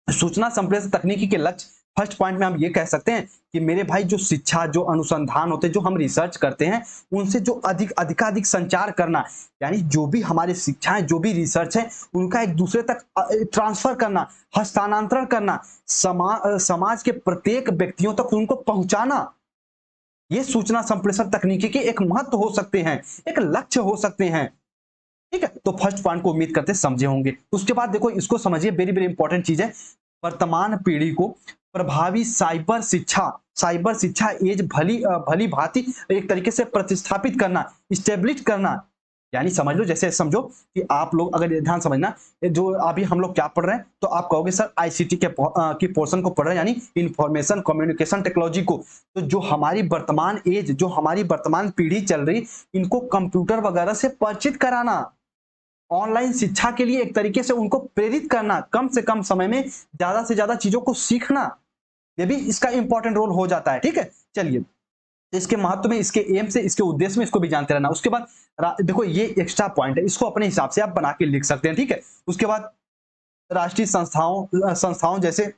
सूचना संप्रेषण तकनीकी के लक्ष्य, फर्स्ट पॉइंट में हम ये कह सकते हैं कि मेरे भाई जो शिक्षा, जो अनुसंधान होते हैं, जो हम रिसर्च करते हैं, उनसे जो अधिकाधिक संचार करना, यानी जो भी हमारे शिक्षाएं, जो भी रिसर्च है, उनका एक दूसरे तक ट्रांसफर करना, हस्तांतरण करना, समाज के प्रत्येक व्यक्तियों तक उनको पहुंचाना, ये सूचना संप्रेषण तकनीकी के एक महत्व हो सकते हैं, एक लक्ष्य हो सकते हैं। ठीक है, तो फर्स्ट पॉइंट को उम्मीद करते समझे होंगे। उसके बाद देखो इसको समझिए, वेरी वेरी इंपॉर्टेंट चीज है, वर्तमान पीढ़ी को प्रभावी साइबर शिक्षा एज भली भांति एक तरीके से प्रतिस्थापित करना, स्टेब्लिश करना। यानी समझ लो, जैसे समझो कि आप लोग अगर ध्यान समझना, जो अभी हम लोग क्या पढ़ रहे हैं, तो आप कहोगे सर आईसीटी की पोर्शन को पढ़ रहे हैं, यानी इंफॉर्मेशन कम्युनिकेशन टेक्नोलॉजी को। तो जो हमारी वर्तमान एज, जो हमारी वर्तमान पीढ़ी चल रही, इनको कंप्यूटर वगैरह से परिचित कराना, ऑनलाइन शिक्षा के लिए एक तरीके से उनको प्रेरित करना, कम से कम समय में ज्यादा से ज्यादा चीजों को सीखना, ये भी इसका इंपॉर्टेंट रोल हो जाता है। ठीक है, चलिए इसके महत्व में, इसके एम से, इसके उद्देश्य में इसको भी जानते रहना। उसके बाद देखो ये एक्स्ट्रा पॉइंट है, इसको अपने हिसाब से आप बना के लिख सकते हैं। ठीक है, उसके बाद राष्ट्रीय संस्थाओं जैसे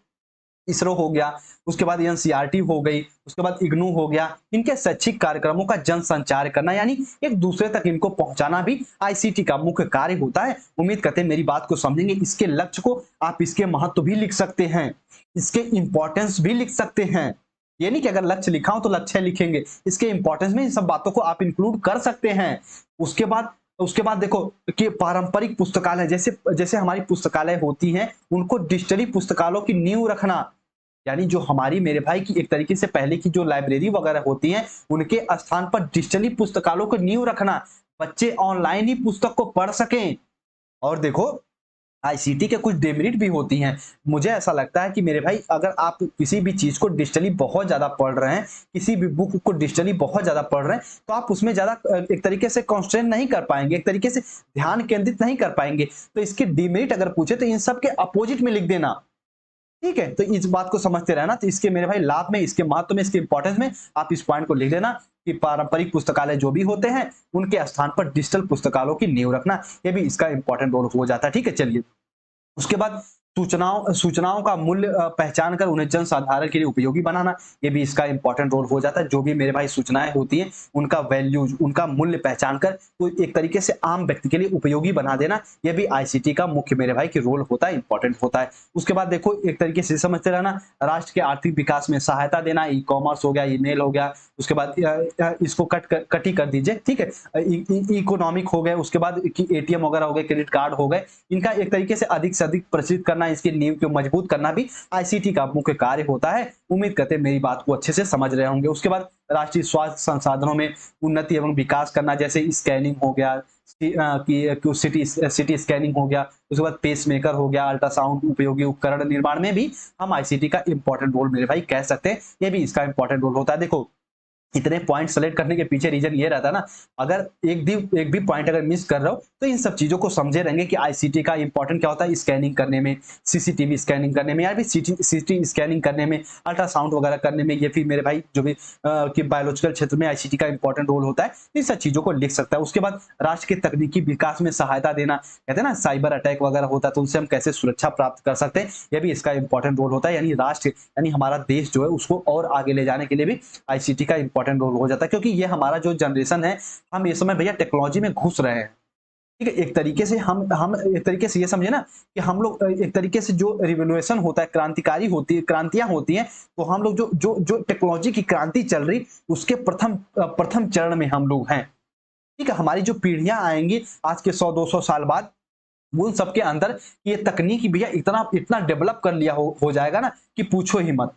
इसरो हो गया, उसके बाद एनसीईआरटी हो गई, उसके बाद इग्नू हो गया। इनके शैक्षिक कार्यक्रमों का जन संचार करना यानी एक दूसरे तक इनको पहुंचाना भी आईसीटी का मुख्य कार्य होता है। उम्मीद करते हैं मेरी बात को समझेंगे। इसके लक्ष्य को आप इसके महत्व भी लिख सकते हैं, इसके इंपॉर्टेंस भी लिख सकते हैं। ये नहीं कि अगर लक्ष्य लिखा हो तो लक्ष्य लिखेंगे, इसके इंपॉर्टेंस में इन सब बातों को आप इंक्लूड कर सकते हैं। उसके बाद देखो कि पारंपरिक पुस्तकालय जैसे जैसे हमारी पुस्तकालय होती हैं, उनको डिजिटली पुस्तकालयों की नींव रखना, यानी जो हमारी मेरे भाई की एक तरीके से पहले की जो लाइब्रेरी वगैरह होती हैं, उनके स्थान पर डिजिटली पुस्तकालयों को नींव रखना, बच्चे ऑनलाइन ही पुस्तक को पढ़ सकें। और देखो आईसीटी के कुछ डिमेरिट भी होती हैं। मुझे ऐसा लगता है कि मेरे भाई अगर आप किसी भी चीज को डिजिटली बहुत ज्यादा पढ़ रहे हैं, किसी भी बुक को डिजिटली बहुत ज्यादा पढ़ रहे हैं, तो आप उसमें ज्यादा एक तरीके से कॉन्सेंट्रेट नहीं कर पाएंगे, एक तरीके से ध्यान केंद्रित नहीं कर पाएंगे। तो इसके डिमेरिट अगर पूछे तो इन सब के अपोजिट में लिख देना, ठीक है। तो इस बात को समझते रहना। तो इसके मेरे भाई लाभ में, इसके महत्व में, इसके इंपॉर्टेंस में आप इस पॉइंट को लिख लेना कि पारंपरिक पुस्तकालय जो भी होते हैं उनके स्थान पर डिजिटल पुस्तकालयों की नींव रखना, ये भी इसका इंपॉर्टेंट रोल हो जाता है। ठीक है, चलिए उसके बाद सूचनाओं का मूल्य पहचान कर उन्हें जन साधारण के लिए उपयोगी बनाना, ये भी इसका इंपॉर्टेंट रोल हो जाता है। जो भी मेरे भाई सूचनाएं होती हैं उनका वैल्यूज, उनका मूल्य पहचान कर तो एक तरीके से आम व्यक्ति के लिए उपयोगी बना देना, ये भी आईसीटी का मुख्य मेरे भाई की रोल होता है, इंपॉर्टेंट होता है। उसके बाद देखो एक तरीके से समझते रहना, राष्ट्र के आर्थिक विकास में सहायता देना, ई कॉमर्स हो गया, ईमेल हो गया, उसके बाद इसको कट ही कर दीजिए, ठीक है। इकोनॉमिक हो गए, उसके बाद एटीएम वगैरह हो गए, क्रेडिट कार्ड हो गए, इनका एक तरीके से अधिक प्रचलित करना, इसकी नींव को मजबूत करना भी आईसीटी का मुख्य कार्य होता है। उम्मीद करते हैं मेरी बात को अच्छे से समझ रहे होंगे। उसके बाद राष्ट्रीय स्वास्थ्य संसाधनों में उन्नति एवं विकास करना, जैसे स्कैनिंग हो गया, सिटी स्कैनिंग हो गया, उसके बाद पेस मेकर हो गया, अल्ट्रासाउंड उपयोगी उपकरण निर्माण में भी हम आईसीटी का इंपॉर्टेंट रोल मेरे भाई कह सकते हैं, ये भी इसका इंपॉर्टेंट रोल होता है। देखो इतने पॉइंट सेलेक्ट करने के पीछे रीजन ये रहता है ना, अगर एक भी पॉइंट अगर मिस कर रहे हो तो इन सब चीजों को समझे रहेंगे कि आईसीटी का इंपॉर्टेंट क्या होता है, स्कैनिंग करने में, सीसीटीवी स्कैनिंग करने में, या फिर सीटी स्कैनिंग करने में, अल्ट्रासाउंड वगैरह करने में, ये फिर मेरे भाई जो भी कि बायोलॉजिकल क्षेत्र में आईसीटी का इंपॉर्टेंट रोल होता है, इन सब चीजों को लिख सकता है। उसके बाद राष्ट्र के तकनीकी विकास में सहायता देना, कहते हैं ना साइबर अटैक वगैरह होता है तो उनसे हम कैसे सुरक्षा प्राप्त कर सकते हैं, ये भी इसका इंपॉर्टेंट रोल होता है। यानी राष्ट्र यानी हमारा देश जो है उसको और आगे ले जाने के लिए भी आईसीटी का इंपॉर्टेंट रोल हो जाता है, क्योंकि ये हमारा जो जनरेशन है, हम इस समय भैया टेक्नोलॉजी में घुस रहे हैं, ठीक है। एक तरीके से हम एक तरीके से ये समझे ना कि हम लोग एक तरीके से जो रिवोल्यूशन होता है, क्रांतिकारी होती है, क्रांतियां होती हैं, तो हम लोग जो टेक्नोलॉजी की क्रांति चल रही उसके प्रथम चरण में हम लोग हैं, ठीक है। हमारी जो पीढ़ियां आएंगी आज के 100-200 साल बाद, उन सबके अंदर ये तकनीक भैया इतना डेवलप कर लिया हो जाएगा ना कि पूछो ही मत।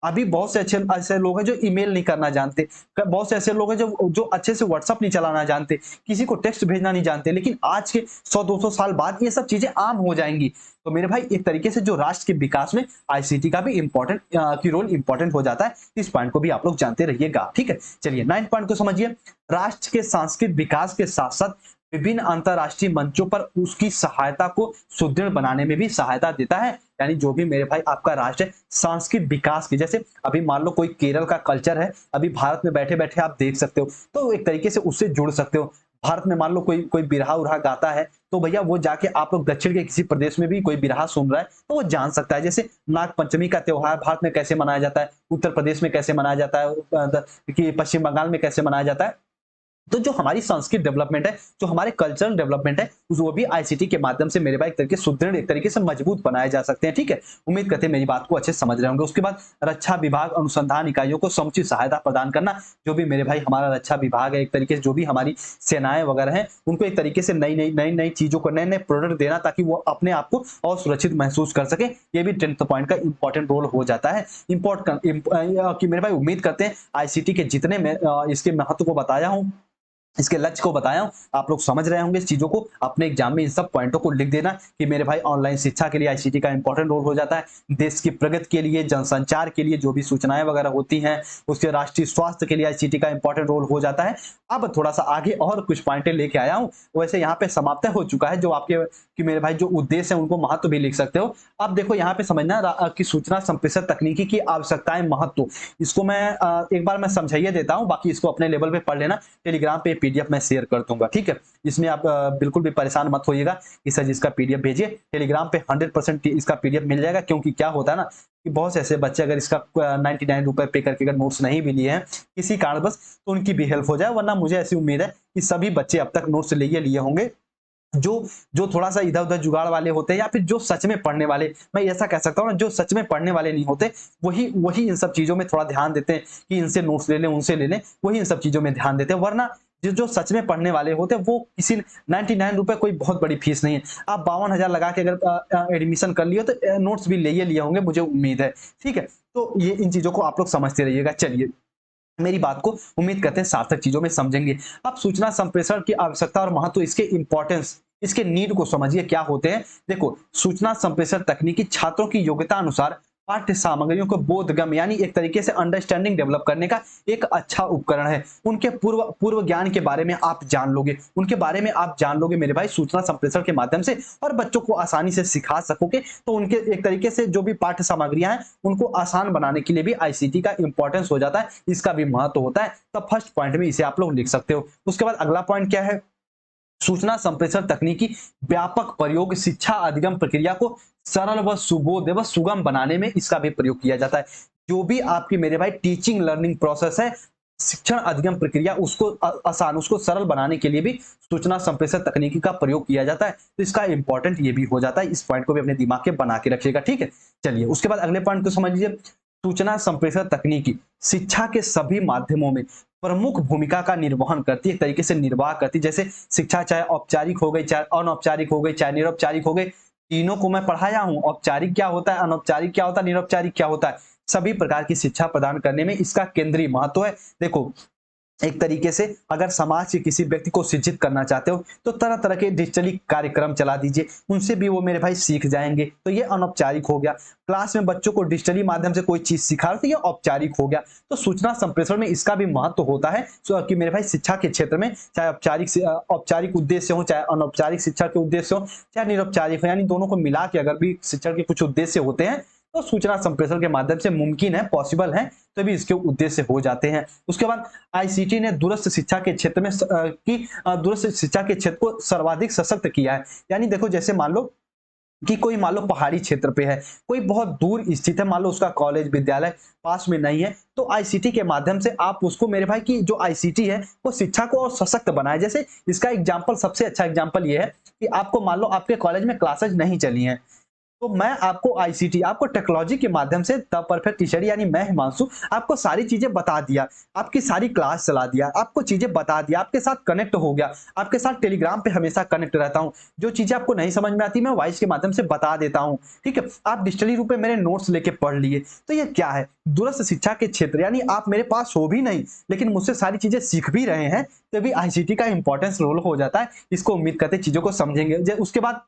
अभी बहुत से अच्छे ऐसे लोग हैं जो ईमेल नहीं करना जानते, बहुत से ऐसे लोग हैं जो अच्छे से व्हाट्सएप नहीं चलाना जानते, किसी को टेक्स्ट भेजना नहीं जानते, लेकिन आज के 100-200 साल बाद ये सब चीजें आम हो जाएंगी। तो मेरे भाई एक तरीके से जो राष्ट्र के विकास में आईसीटी का भी इंपॉर्टेंट की रोल इंपॉर्टेंट हो जाता है। इस पॉइंट को भी आप लोग जानते रहिएगा, ठीक है। चलिए 9 पॉइंट को समझिए, राष्ट्र के सांस्कृतिक विकास के साथ साथ विभिन्न अंतरराष्ट्रीय मंचों पर उसकी सहायता को सुदृढ़ बनाने में भी सहायता देता है। यानी जो भी मेरे भाई आपका राष्ट्र है सांस्कृतिक विकास की, जैसे अभी मान लो कोई केरल का कल्चर है, अभी भारत में बैठे बैठे आप देख सकते हो, तो एक तरीके से उससे जुड़ सकते हो। भारत में मान लो कोई बिरहा उरहा गाता है, तो भैया वो जाके आप लोग दक्षिण के किसी प्रदेश में भी कोई बिरहा सुन रहा है तो वो जान सकता है। जैसे नाग पंचमी का त्योहार भारत में कैसे मनाया जाता है, उत्तर प्रदेश में कैसे मनाया जाता है, कि पश्चिम बंगाल में कैसे मनाया जाता है। तो जो हमारी संस्कृत डेवलपमेंट है, जो हमारे कल्चरल डेवलपमेंट है, वो भी आईसीटी के माध्यम से मेरे भाई एक तरीके सुदृढ़, एक तरीके से मजबूत बनाए जा सकते हैं, ठीक है। उम्मीद करते हैं मेरी बात को अच्छे से समझ रहे होंगे। उसके बाद रक्षा विभाग अनुसंधान इकाइयों को समुचित सहायता प्रदान करना, जो भी मेरे भाई हमारा रक्षा विभाग है, एक तरीके से जो भी हमारी सेनाएं वगैरह हैं उनको एक तरीके से नई चीजों को, नए प्रोडक्ट देना, ताकि वो अपने आप को और सुरक्षित महसूस कर सके, ये भी 10th पॉइंट का इंपॉर्टेंट रोल हो जाता है। कि मेरे भाई उम्मीद करते हैं आईसीटी के जितने में इसके महत्व को बताया हूं, इसके लक्ष्य को बताया हूं, आप लोग समझ रहे होंगे इस चीजों को। अपने एग्जाम में इन सब पॉइंटों को लिख देना कि मेरे भाई ऑनलाइन शिक्षा के लिए आईसीटी का इंपॉर्टेंट रोल हो जाता है, देश की प्रगति के लिए, जनसंचार के लिए जो भी सूचनाएं वगैरह होती हैं, उसके राष्ट्रीय स्वास्थ्य के लिए आईसीटी का इंपॉर्टेंट रोल हो जाता है। अब थोड़ा सा आगे और कुछ पॉइंटें लेके आया हूं, वैसे यहाँ पे समाप्त हो चुका है जो आपके कि मेरे भाई जो उद्देश्य है उनको महत्व भी लिख सकते हो। अब देखो यहाँ पे समझना कि सूचना संप्रेषण तकनीकी की आवश्यकताएं, महत्व, इसको मैं एक बार मैं समझाइए देता हूँ, बाकी इसको अपने लेवल पे पढ़ लेना। टेलीग्राम पे पीडीएफ मैं शेयर कर दूंगा, ठीक है। इसमें आप बिल्कुल भी परेशान मत होइएगा कि सर जिसका पीडीएफ भेजिए, टेलीग्राम पे 100% इसका पीडीएफ मिल जाएगा। क्योंकि क्या होता है ना, कि बहुत से ऐसे बच्चे अगर इसका 99 रुपए पे करके अगर नोट्स नहीं भी लिए हैं किसी कारणवश, तो उनकी भी हेल्प हो जाए। वरना मुझे ऐसी उम्मीद है कि सभी बच्चे अब तक नोट्स लिए लिए होंगे। जो जो थोड़ा-सा इधर-उधर जुगाड़ वाले होते हैं या फिर जो सच में पढ़ने वाले, मैं ऐसा कह सकता हूँ ना, जो सच में पढ़ने वाले नहीं होते, वही वही इन सब चीज़ों में थोड़ा ध्यान देते हैं कि इनसे नोट्स ले लें, उनसे ले लें, वही इन सब चीज़ों में ध्यान देते हैं। वरना जो जो सच में पढ़ने वाले होते हैं, वो किसी 99 रुपए कोई बहुत बड़ी फीस नहीं है। आप 52,000 लगा के अगर एडमिशन कर लिए हो, तो नोट्स भी लिए लिए होंगे, मुझे उम्मीद है। ठीक है? तो ये इन चीज़ों को आप लोग समझते रहिएगा। चलिए, मेरी बात को उम्मीद करते हैं सार्थक चीजों में समझेंगे। अब सूचना संप्रेषण की आवश्यकता और महत्व, इसके इंपॉर्टेंस, इसके नीड को समझिए क्या होते हैं। देखो, सूचना संप्रेषण तकनीकी छात्रों की योग्यता अनुसार पाठ्य सामग्रियों को बोधगम्य यानी एक तरीके से अंडरस्टैंडिंग डेवलप करने का एक अच्छा उपकरण है। उनके पूर्व पूर्व ज्ञान के बारे में आप जान लोगे, उनके बारे में आप जान लोगे मेरे भाई सूचना संप्रेषण के माध्यम से, और बच्चों को आसानी से सिखा सकोगे। तो उनके एक तरीके से जो भी पाठ्य सामग्रियां हैं उनको आसान बनाने के लिए भी आईसीटी का इंपॉर्टेंस हो जाता है, इसका भी महत्व होता है। तब फर्स्ट पॉइंट में इसे आप लोग लिख सकते हो। उसके बाद अगला पॉइंट क्या है, सूचना संप्रेषण तकनीकी व्यापक प्रयोग शिक्षा अधिगम प्रक्रिया को सरल व सुबोध व सुगम बनाने में इसका भी प्रयोग किया जाता है। जो भी आपकी मेरे भाई टीचिंग लर्निंग प्रोसेस है, शिक्षण अधिगम प्रक्रिया, उसको आसान, उसको सरल बनाने के लिए भी सूचना संप्रेषण तकनीकी का प्रयोग किया जाता है। तो इसका इंपॉर्टेंट ये भी हो जाता है। इस पॉइंट को भी अपने दिमाग के बना के रखिएगा। ठीक है, चलिए उसके बाद अगले पॉइंट को समझ लीजिए। सूचना संप्रेषण तकनीकी शिक्षा के सभी माध्यमों में प्रमुख भूमिका का निर्वहन करती है, एक तरीके से निर्वाह करती है। जैसे शिक्षा चाहे औपचारिक हो गई, चाहे अनौपचारिक हो गई, चाहे निरौपचारिक हो गई, तीनों को मैं पढ़ाया हूं। औपचारिक क्या होता है, अनौपचारिक क्या होता है, निरौपचारिक क्या होता है, सभी प्रकार की शिक्षा प्रदान करने में इसका केंद्रीय महत्व है। देखो, एक तरीके से अगर समाज के किसी व्यक्ति को शिक्षित करना चाहते हो, तो तरह तरह के डिजिटली कार्यक्रम चला दीजिए, उनसे भी वो मेरे भाई सीख जाएंगे। तो ये अनौपचारिक हो गया। क्लास में बच्चों को डिजिटली माध्यम से कोई चीज सिखा रहे हो, तो ये औपचारिक हो गया। तो सूचना संप्रेषण में इसका भी महत्व होता है कि मेरे भाई शिक्षा के क्षेत्र में चाहे औपचारिक उद्देश्य हो, चाहे अनौपचारिक शिक्षा के उद्देश्य हो, चाहे निरौपचारिक हो, यानी दोनों को मिला के अगर भी शिक्षा के कुछ उद्देश्य होते हैं, तो सूचना संप्रेषण के माध्यम से मुमकिन है, पॉसिबल है, तभी इसके उद्देश्य हो जाते हैं। उसके बाद आईसीटी ने दूरस्थ शिक्षा के क्षेत्र में दूरस्थ शिक्षा के क्षेत्र को सर्वाधिक सशक्त किया है। यानी देखो, जैसे मान लो कि कोई मान लो पहाड़ी क्षेत्र पे है, कोई बहुत दूर स्थित है, मान लो उसका कॉलेज विद्यालय पास में नहीं है, तो आईसीटी के माध्यम से आप उसको मेरे भाई की जो आईसीटी है वो शिक्षा को और सशक्त बनाए। जैसे इसका एग्जांपल, सबसे अच्छा एग्जांपल ये है कि आपको मान लो आपके कॉलेज में क्लासेज नहीं चली हैं, तो मैं आपको आईसीटी, आपको टेक्नोलॉजी के माध्यम से द परफेक्ट टीचर यानी मैं हिमांशु आपको सारी चीजें बता दिया, आपकी सारी क्लास चला दिया, आपको चीजें बता दिया, आपके साथ कनेक्ट हो गया, आपके साथ टेलीग्राम पे हमेशा कनेक्ट रहता हूं। जो चीजें आपको नहीं समझ में आती मैं वॉइस के माध्यम से बता देता हूं। ठीक है, आप डिजिटली रूप में मेरे नोट्स लेके पढ़ लिए। तो ये क्या है, दूरस्थ शिक्षा के क्षेत्र, यानी आप मेरे पास हो भी नहीं लेकिन मुझसे सारी चीजें सीख भी रहे हैं, तभी आईसीटी का इंपॉर्टेंस रोल हो जाता है। इसको उम्मीद करते चीजों को समझेंगे। उसके बाद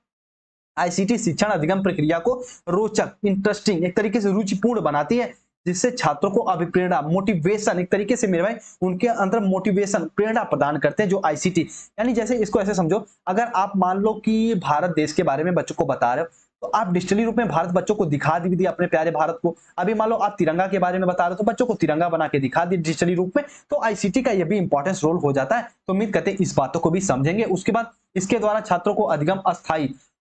आईसीटी शिक्षण अधिगम प्रक्रिया को रोचक, इंटरेस्टिंग, एक तरीके से रुचिपूर्ण बनाती है, जिससे छात्रों को अभिप्रेरणा, मोटिवेशन, एक तरीके से मेरे भाई उनके अंदर मोटिवेशन, प्रेरणा प्रदान करते हैं जो आईसीटी। यानी जैसे इसको ऐसे समझो, अगर आप मान लो कि भारत देश के बारे में बच्चों को बता रहे हो, तो आप डिजिटली रूप में भारत बच्चों को दिखा भी दिए, अपने प्यारे भारत को। अभी मान लो आप तिरंगा के बारे में बता रहे हो, तो बच्चों को तिरंगा बना के दिखा दिए डिजिटली रूप में। तो आईसीटी का ये भी इंपॉर्टेंस रोल हो जाता है। तो उम्मीद करते हैं इस बातों को भी समझेंगे। उसके बाद इसके द्वारा छात्रों को अधिगम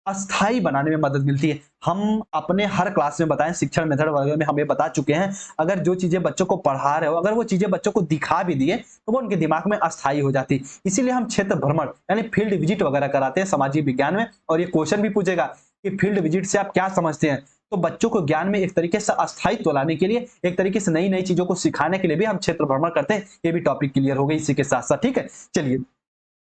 अस्थाई बनाने में मदद मिलती है। हम अपने हर क्लास में बताएं, शिक्षण मेथड वगैरह में हमें बता चुके हैं, अगर जो चीजें बच्चों को पढ़ा रहे हो, अगर वो चीजें बच्चों को दिखा भी दिए, तो वो उनके दिमाग में अस्थाई हो जाती है। इसीलिए हम क्षेत्र भ्रमण यानी फील्ड विजिट वगैरह कराते हैं सामाजिक विज्ञान में। और ये क्वेश्चन भी पूछेगा कि फील्ड विजिट से आप क्या समझते हैं, तो बच्चों को ज्ञान में एक तरीके से अस्थायित्व लाने के लिए, एक तरीके से नई नई चीजों को सिखाने के लिए भी हम क्षेत्र भ्रमण करते हैं। ये भी टॉपिक क्लियर हो गई इसी के साथ साथ। ठीक है, चलिए,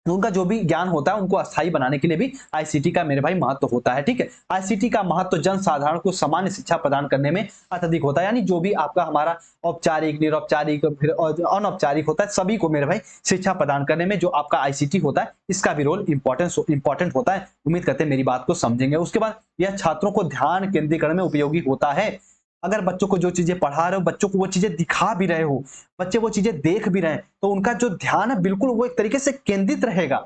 उनका जो भी ज्ञान होता है उनको अस्थायी बनाने के लिए भी आईसीटी का मेरे भाई महत्व होता है। ठीक है, आईसीटी का महत्व जन साधारण को सामान्य शिक्षा प्रदान करने में अत्यधिक होता है। यानी जो भी आपका हमारा औपचारिक, निरौपचारिक, फिर अनौपचारिक होता है, सभी को मेरे भाई शिक्षा प्रदान करने में जो आपका आईसीटी होता है, इसका भी रोल इंपॉर्टेंट होता है। उम्मीद करते हैं मेरी बात को समझेंगे। उसके बाद यह छात्रों को ध्यान केंद्रीकरण में उपयोगी होता है। अगर बच्चों को जो चीजें पढ़ा रहे हो, बच्चों को वो चीजें दिखा भी रहे हो, बच्चे वो चीजें देख भी रहे हैं, तो उनका जो ध्यान है बिल्कुल वो एक तरीके से केंद्रित रहेगा,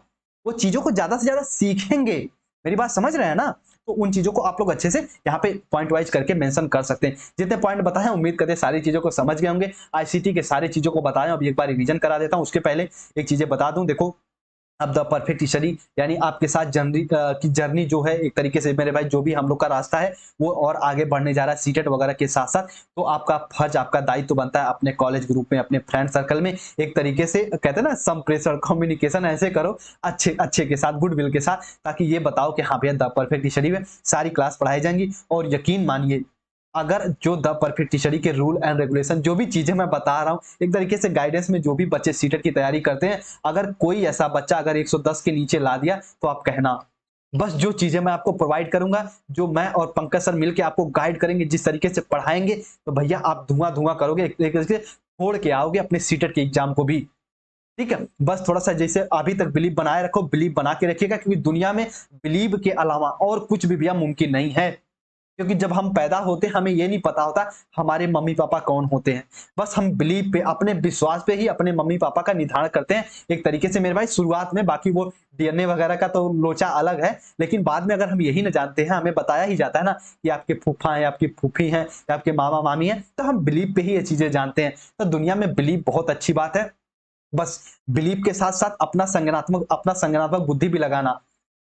वो चीजों को ज्यादा से ज्यादा सीखेंगे। मेरी बात समझ रहे हैं ना? तो उन चीजों को आप लोग अच्छे से यहाँ पे पॉइंट वाइज करके मेंशन कर सकते हैं। जितने पॉइंट बताए उम्मीद करते हैं सारी चीजों को समझ गए होंगे। आईसीटी के सारी चीजों को बताएं, अब एक बार रिवीजन करा देता हूं। उसके पहले एक चीजें बता दूं, देखो अब द परफेक्ट स्टडी यानी आपके साथ जर्नी की जर्नी जो है एक तरीके से मेरे भाई जो भी हम लोग का रास्ता है वो और आगे बढ़ने जा रहा है सीटेट वगैरह के साथ साथ। तो आपका फर्ज आपका दायित्व तो बनता है अपने कॉलेज ग्रुप में अपने फ्रेंड सर्कल में एक तरीके से कहते हैं ना सम प्रेशर कम्युनिकेशन ऐसे करो अच्छे अच्छे के साथ गुडविल के साथ, ताकि ये बताओ कि हाँ भैया द परफेक्ट स्टडी में सारी क्लास पढ़ाई जाएंगी। और यकीन मानिए अगर जो द परफेक्ट स्टडी के रूल एंड रेगुलेशन जो भी चीजें मैं बता रहा हूं एक तरीके से गाइडेंस में जो भी बच्चे सीटेट की तैयारी करते हैं, अगर कोई ऐसा बच्चा अगर 110 के नीचे ला दिया तो आप कहना बस जो चीजें मैं आपको प्रोवाइड करूंगा, जो मैं और पंकज सर मिलकर आपको गाइड करेंगे, जिस तरीके से पढ़ाएंगे तो भैया आप धुआं धुआं करोगे, एक तरीके से छोड़ के आओगे अपने सीटेट के एग्जाम को भी। ठीक है, बस थोड़ा सा जैसे अभी तक बिलीव बनाए रखो, बिलीव बना के रखिएगा, क्योंकि दुनिया में बिलीव के अलावा और कुछ भी भैया मुमकिन नहीं है। क्योंकि जब हम पैदा होते हैं हमें ये नहीं पता होता हमारे मम्मी पापा कौन होते हैं, बस हम बिलीव पे अपने विश्वास पे ही अपने मम्मी पापा का निर्धारण करते हैं एक तरीके से मेरे भाई शुरुआत में। बाकी वो डीएनए वगैरह का तो लोचा अलग है, लेकिन बाद में अगर हम यही न जानते हैं, हमें बताया ही जाता है ना कि आपके फूफा हैं, आपकी फूफी हैं, आपके मामा मामी हैं, तो हम बिलीव पे ही ये चीजें जानते हैं। तो दुनिया में बिलीव बहुत अच्छी बात है, बस बिलीव के साथ साथ अपना संज्ञानात्मक बुद्धि भी लगाना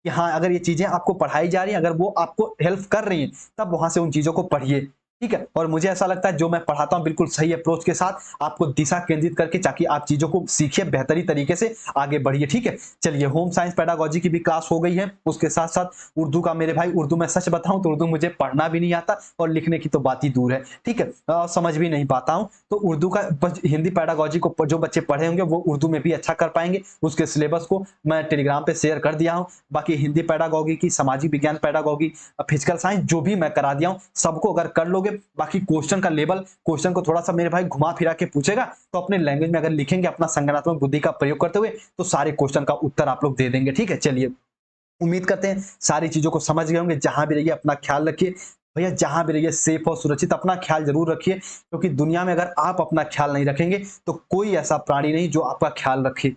कि हाँ अगर ये चीजें आपको पढ़ाई जा रही हैं, अगर वो आपको हेल्प कर रही हैं, तब वहां से उन चीजों को पढ़िए। ठीक है, और मुझे ऐसा लगता है जो मैं पढ़ाता हूँ बिल्कुल सही अप्रोच के साथ आपको दिशा केंद्रित करके, ताकि आप चीजों को सीखिए बेहतरी तरीके से आगे बढ़िए। ठीक है, चलिए होम साइंस पेडागोजी की भी क्लास हो गई है, उसके साथ साथ उर्दू का मेरे भाई, उर्दू में सच बताऊं तो उर्दू मुझे पढ़ना भी नहीं आता और लिखने की तो बात ही दूर है। ठीक है, समझ भी नहीं पाता हूं, तो उर्दू का हिंदी पेडागोजी को जो बच्चे पढ़े होंगे वो उर्दू में भी अच्छा कर पाएंगे। उसके सिलेबस को मैं टेलीग्राम पे शेयर कर दिया हूं। बाकी हिंदी पेडागोगी की, सामाजिक विज्ञान पेडागोगी, फिजिकल साइंस जो भी मैं करा दिया हूं सबको अगर कर लोगे, बाकी क्वेश्चन का लेवल, क्वेश्चन को थोड़ा सा मेरे भाई घुमा फिरा के पूछेगा तो अपने लैंग्वेज में अगर लिखेंगे अपना संज्ञानात्मक बुद्धि का प्रयोग करते हुए तो सारे क्वेश्चन का उत्तर आप लोग दे देंगे। ठीक है, चलिए उम्मीद करते हैं सारी चीजों को समझ गए होंगे। जहां भी रहिए अपना ख्याल रखिए भैया, जहां भी रहिए सेफ और सुरक्षित अपना ख्याल जरूर रखिए, क्योंकि दुनिया में अगर आप अपना ख्याल नहीं रखेंगे तो कोई ऐसा प्राणी नहीं जो आपका ख्याल रखे।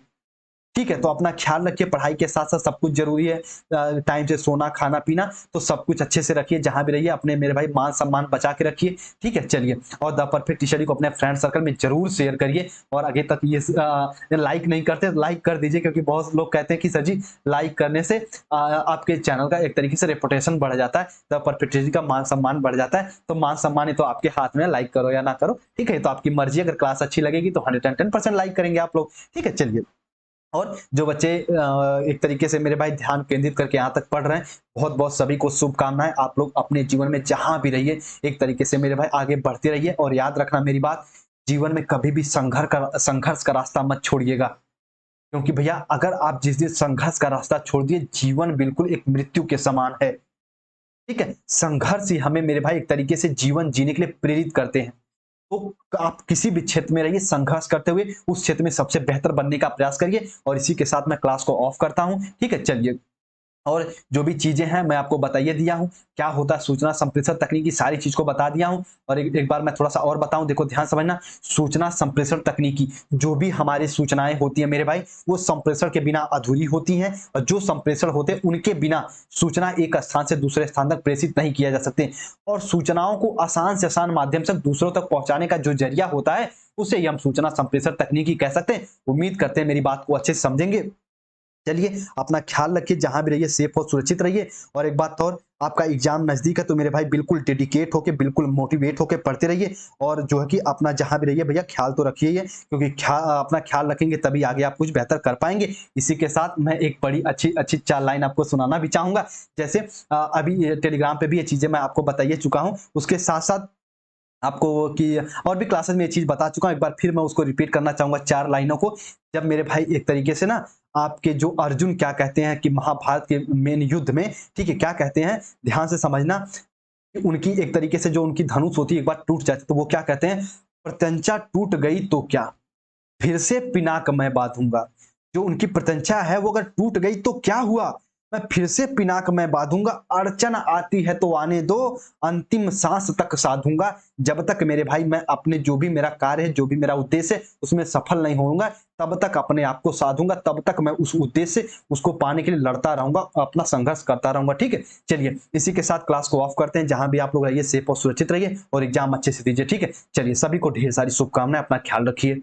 ठीक है, तो अपना ख्याल रखिए, पढ़ाई के साथ साथ सब कुछ जरूरी है, टाइम से सोना खाना पीना तो सब कुछ अच्छे से रखिए। जहां भी रहिए अपने मेरे भाई मान सम्मान बचा के रखिए। ठीक है, चलिए, और द परफेक्ट स्टडी को अपने फ्रेंड सर्कल में जरूर शेयर करिए। और आगे तक ये लाइक नहीं करते लाइक कर दीजिए, क्योंकि बहुत लोग कहते हैं कि सर जी लाइक करने से आपके चैनल का एक तरीके से रेपुटेशन बढ़ जाता है, द परफेक्ट स्टडी का मान सम्मान बढ़ जाता है। तो मान सम्मान है तो आपके हाथ में, लाइक करो या ना करो। ठीक है, तो आपकी मर्जी, अगर क्लास अच्छी लगेगी तो 110% लाइक करेंगे आप लोग। ठीक है, चलिए, और जो बच्चे एक तरीके से मेरे भाई ध्यान केंद्रित करके यहाँ तक पढ़ रहे हैं, बहुत बहुत सभी को शुभकामनाएं। आप लोग अपने जीवन में जहां भी रहिए एक तरीके से मेरे भाई आगे बढ़ते रहिए। और याद रखना मेरी बात, जीवन में कभी भी संघर्ष का रास्ता मत छोड़िएगा, क्योंकि भैया अगर आप जिस दिन संघर्ष का रास्ता छोड़ दिए, जीवन बिल्कुल एक मृत्यु के समान है। ठीक है, संघर्ष ही हमें मेरे भाई एक तरीके से जीवन जीने के लिए प्रेरित करते हैं। तो आप किसी भी क्षेत्र में रहिए, संघर्ष करते हुए उस क्षेत्र में सबसे बेहतर बनने का प्रयास करिए। और इसी के साथ मैं क्लास को ऑफ करता हूं। ठीक है, चलिए, और जो भी चीजें हैं मैं आपको बताइए दिया हूं, क्या होता है सूचना संप्रेषण तकनीकी, सारी चीज को बता दिया हूं। और एक बार मैं थोड़ा सा और बताऊं, देखो ध्यान समझना, सूचना संप्रेषण तकनीकी जो भी हमारी सूचनाएं होती है मेरे भाई, वो संप्रेषण के बिना अधूरी होती हैं। और जो संप्रेषण होते हैं उनके बिना सूचना एक स्थान से दूसरे स्थान तक प्रेषित नहीं किया जा सकते। और सूचनाओं को आसान से आसान माध्यम से दूसरों तक पहुंचाने का जो जरिया होता है उसे ही हम सूचना संप्रेषण तकनीकी कह सकते हैं। उम्मीद करते हैं मेरी बात को अच्छे से समझेंगे। चलिए, अपना ख्याल रखिए, जहां भी रहिए सेफ और सुरक्षित रहिए। और एक बात और, आपका एग्जाम नजदीक है तो मेरे भाई बिल्कुल डेडिकेट होके, बिल्कुल मोटिवेट होके पढ़ते रहिए। और जो है कि अपना जहां भी रहिए भैया ख्याल तो रखिए ही, क्योंकि अपना ख्याल रखेंगे तभी आगे आप कुछ बेहतर कर पाएंगे। इसी के साथ मैं एक बड़ी अच्छी अच्छी 4 लाइन आपको सुनाना भी चाहूंगा। जैसे अभी टेलीग्राम पे भी ये चीजें मैं आपको बताइए चुका हूँ, उसके साथ साथ आपको कि और भी क्लासेस में ये चीज बता चुका हूं, एक बार फिर मैं उसको रिपीट करना चाहूंगा 4 लाइनों को। जब मेरे भाई एक तरीके से ना आपके जो अर्जुन क्या कहते हैं कि महाभारत के मेन युद्ध में, ठीक है, क्या कहते हैं ध्यान से समझना, कि उनकी एक तरीके से जो उनकी धनुष होती है एक बार टूट जाती तो वो क्या कहते हैं, प्रत्यंचा टूट गई तो क्या, फिर से पिनाक मैं बांधूंगा। जो उनकी प्रत्यंचा है वो अगर टूट गई तो क्या हुआ, मैं फिर से पिनाक मैं बांधूंगा। अड़चन आती है तो आने दो, अंतिम सांस तक साधूंगा। जब तक मेरे भाई मैं अपने जो भी मेरा कार्य है, जो भी मेरा उद्देश्य है उसमें सफल नहीं होऊंगा, तब तक अपने आप को साधूंगा, तब तक मैं उस उद्देश्य उसको पाने के लिए लड़ता रहूंगा, अपना संघर्ष करता रहूंगा। ठीक है, चलिए, इसी के साथ क्लास को ऑफ करते हैं। जहां भी आप लोग रहिए सेफ और सुरक्षित रहिए और एग्जाम अच्छे से दीजिए। ठीक है, चलिए, सभी को ढेर सारी शुभकामनाएं, अपना ख्याल रखिए।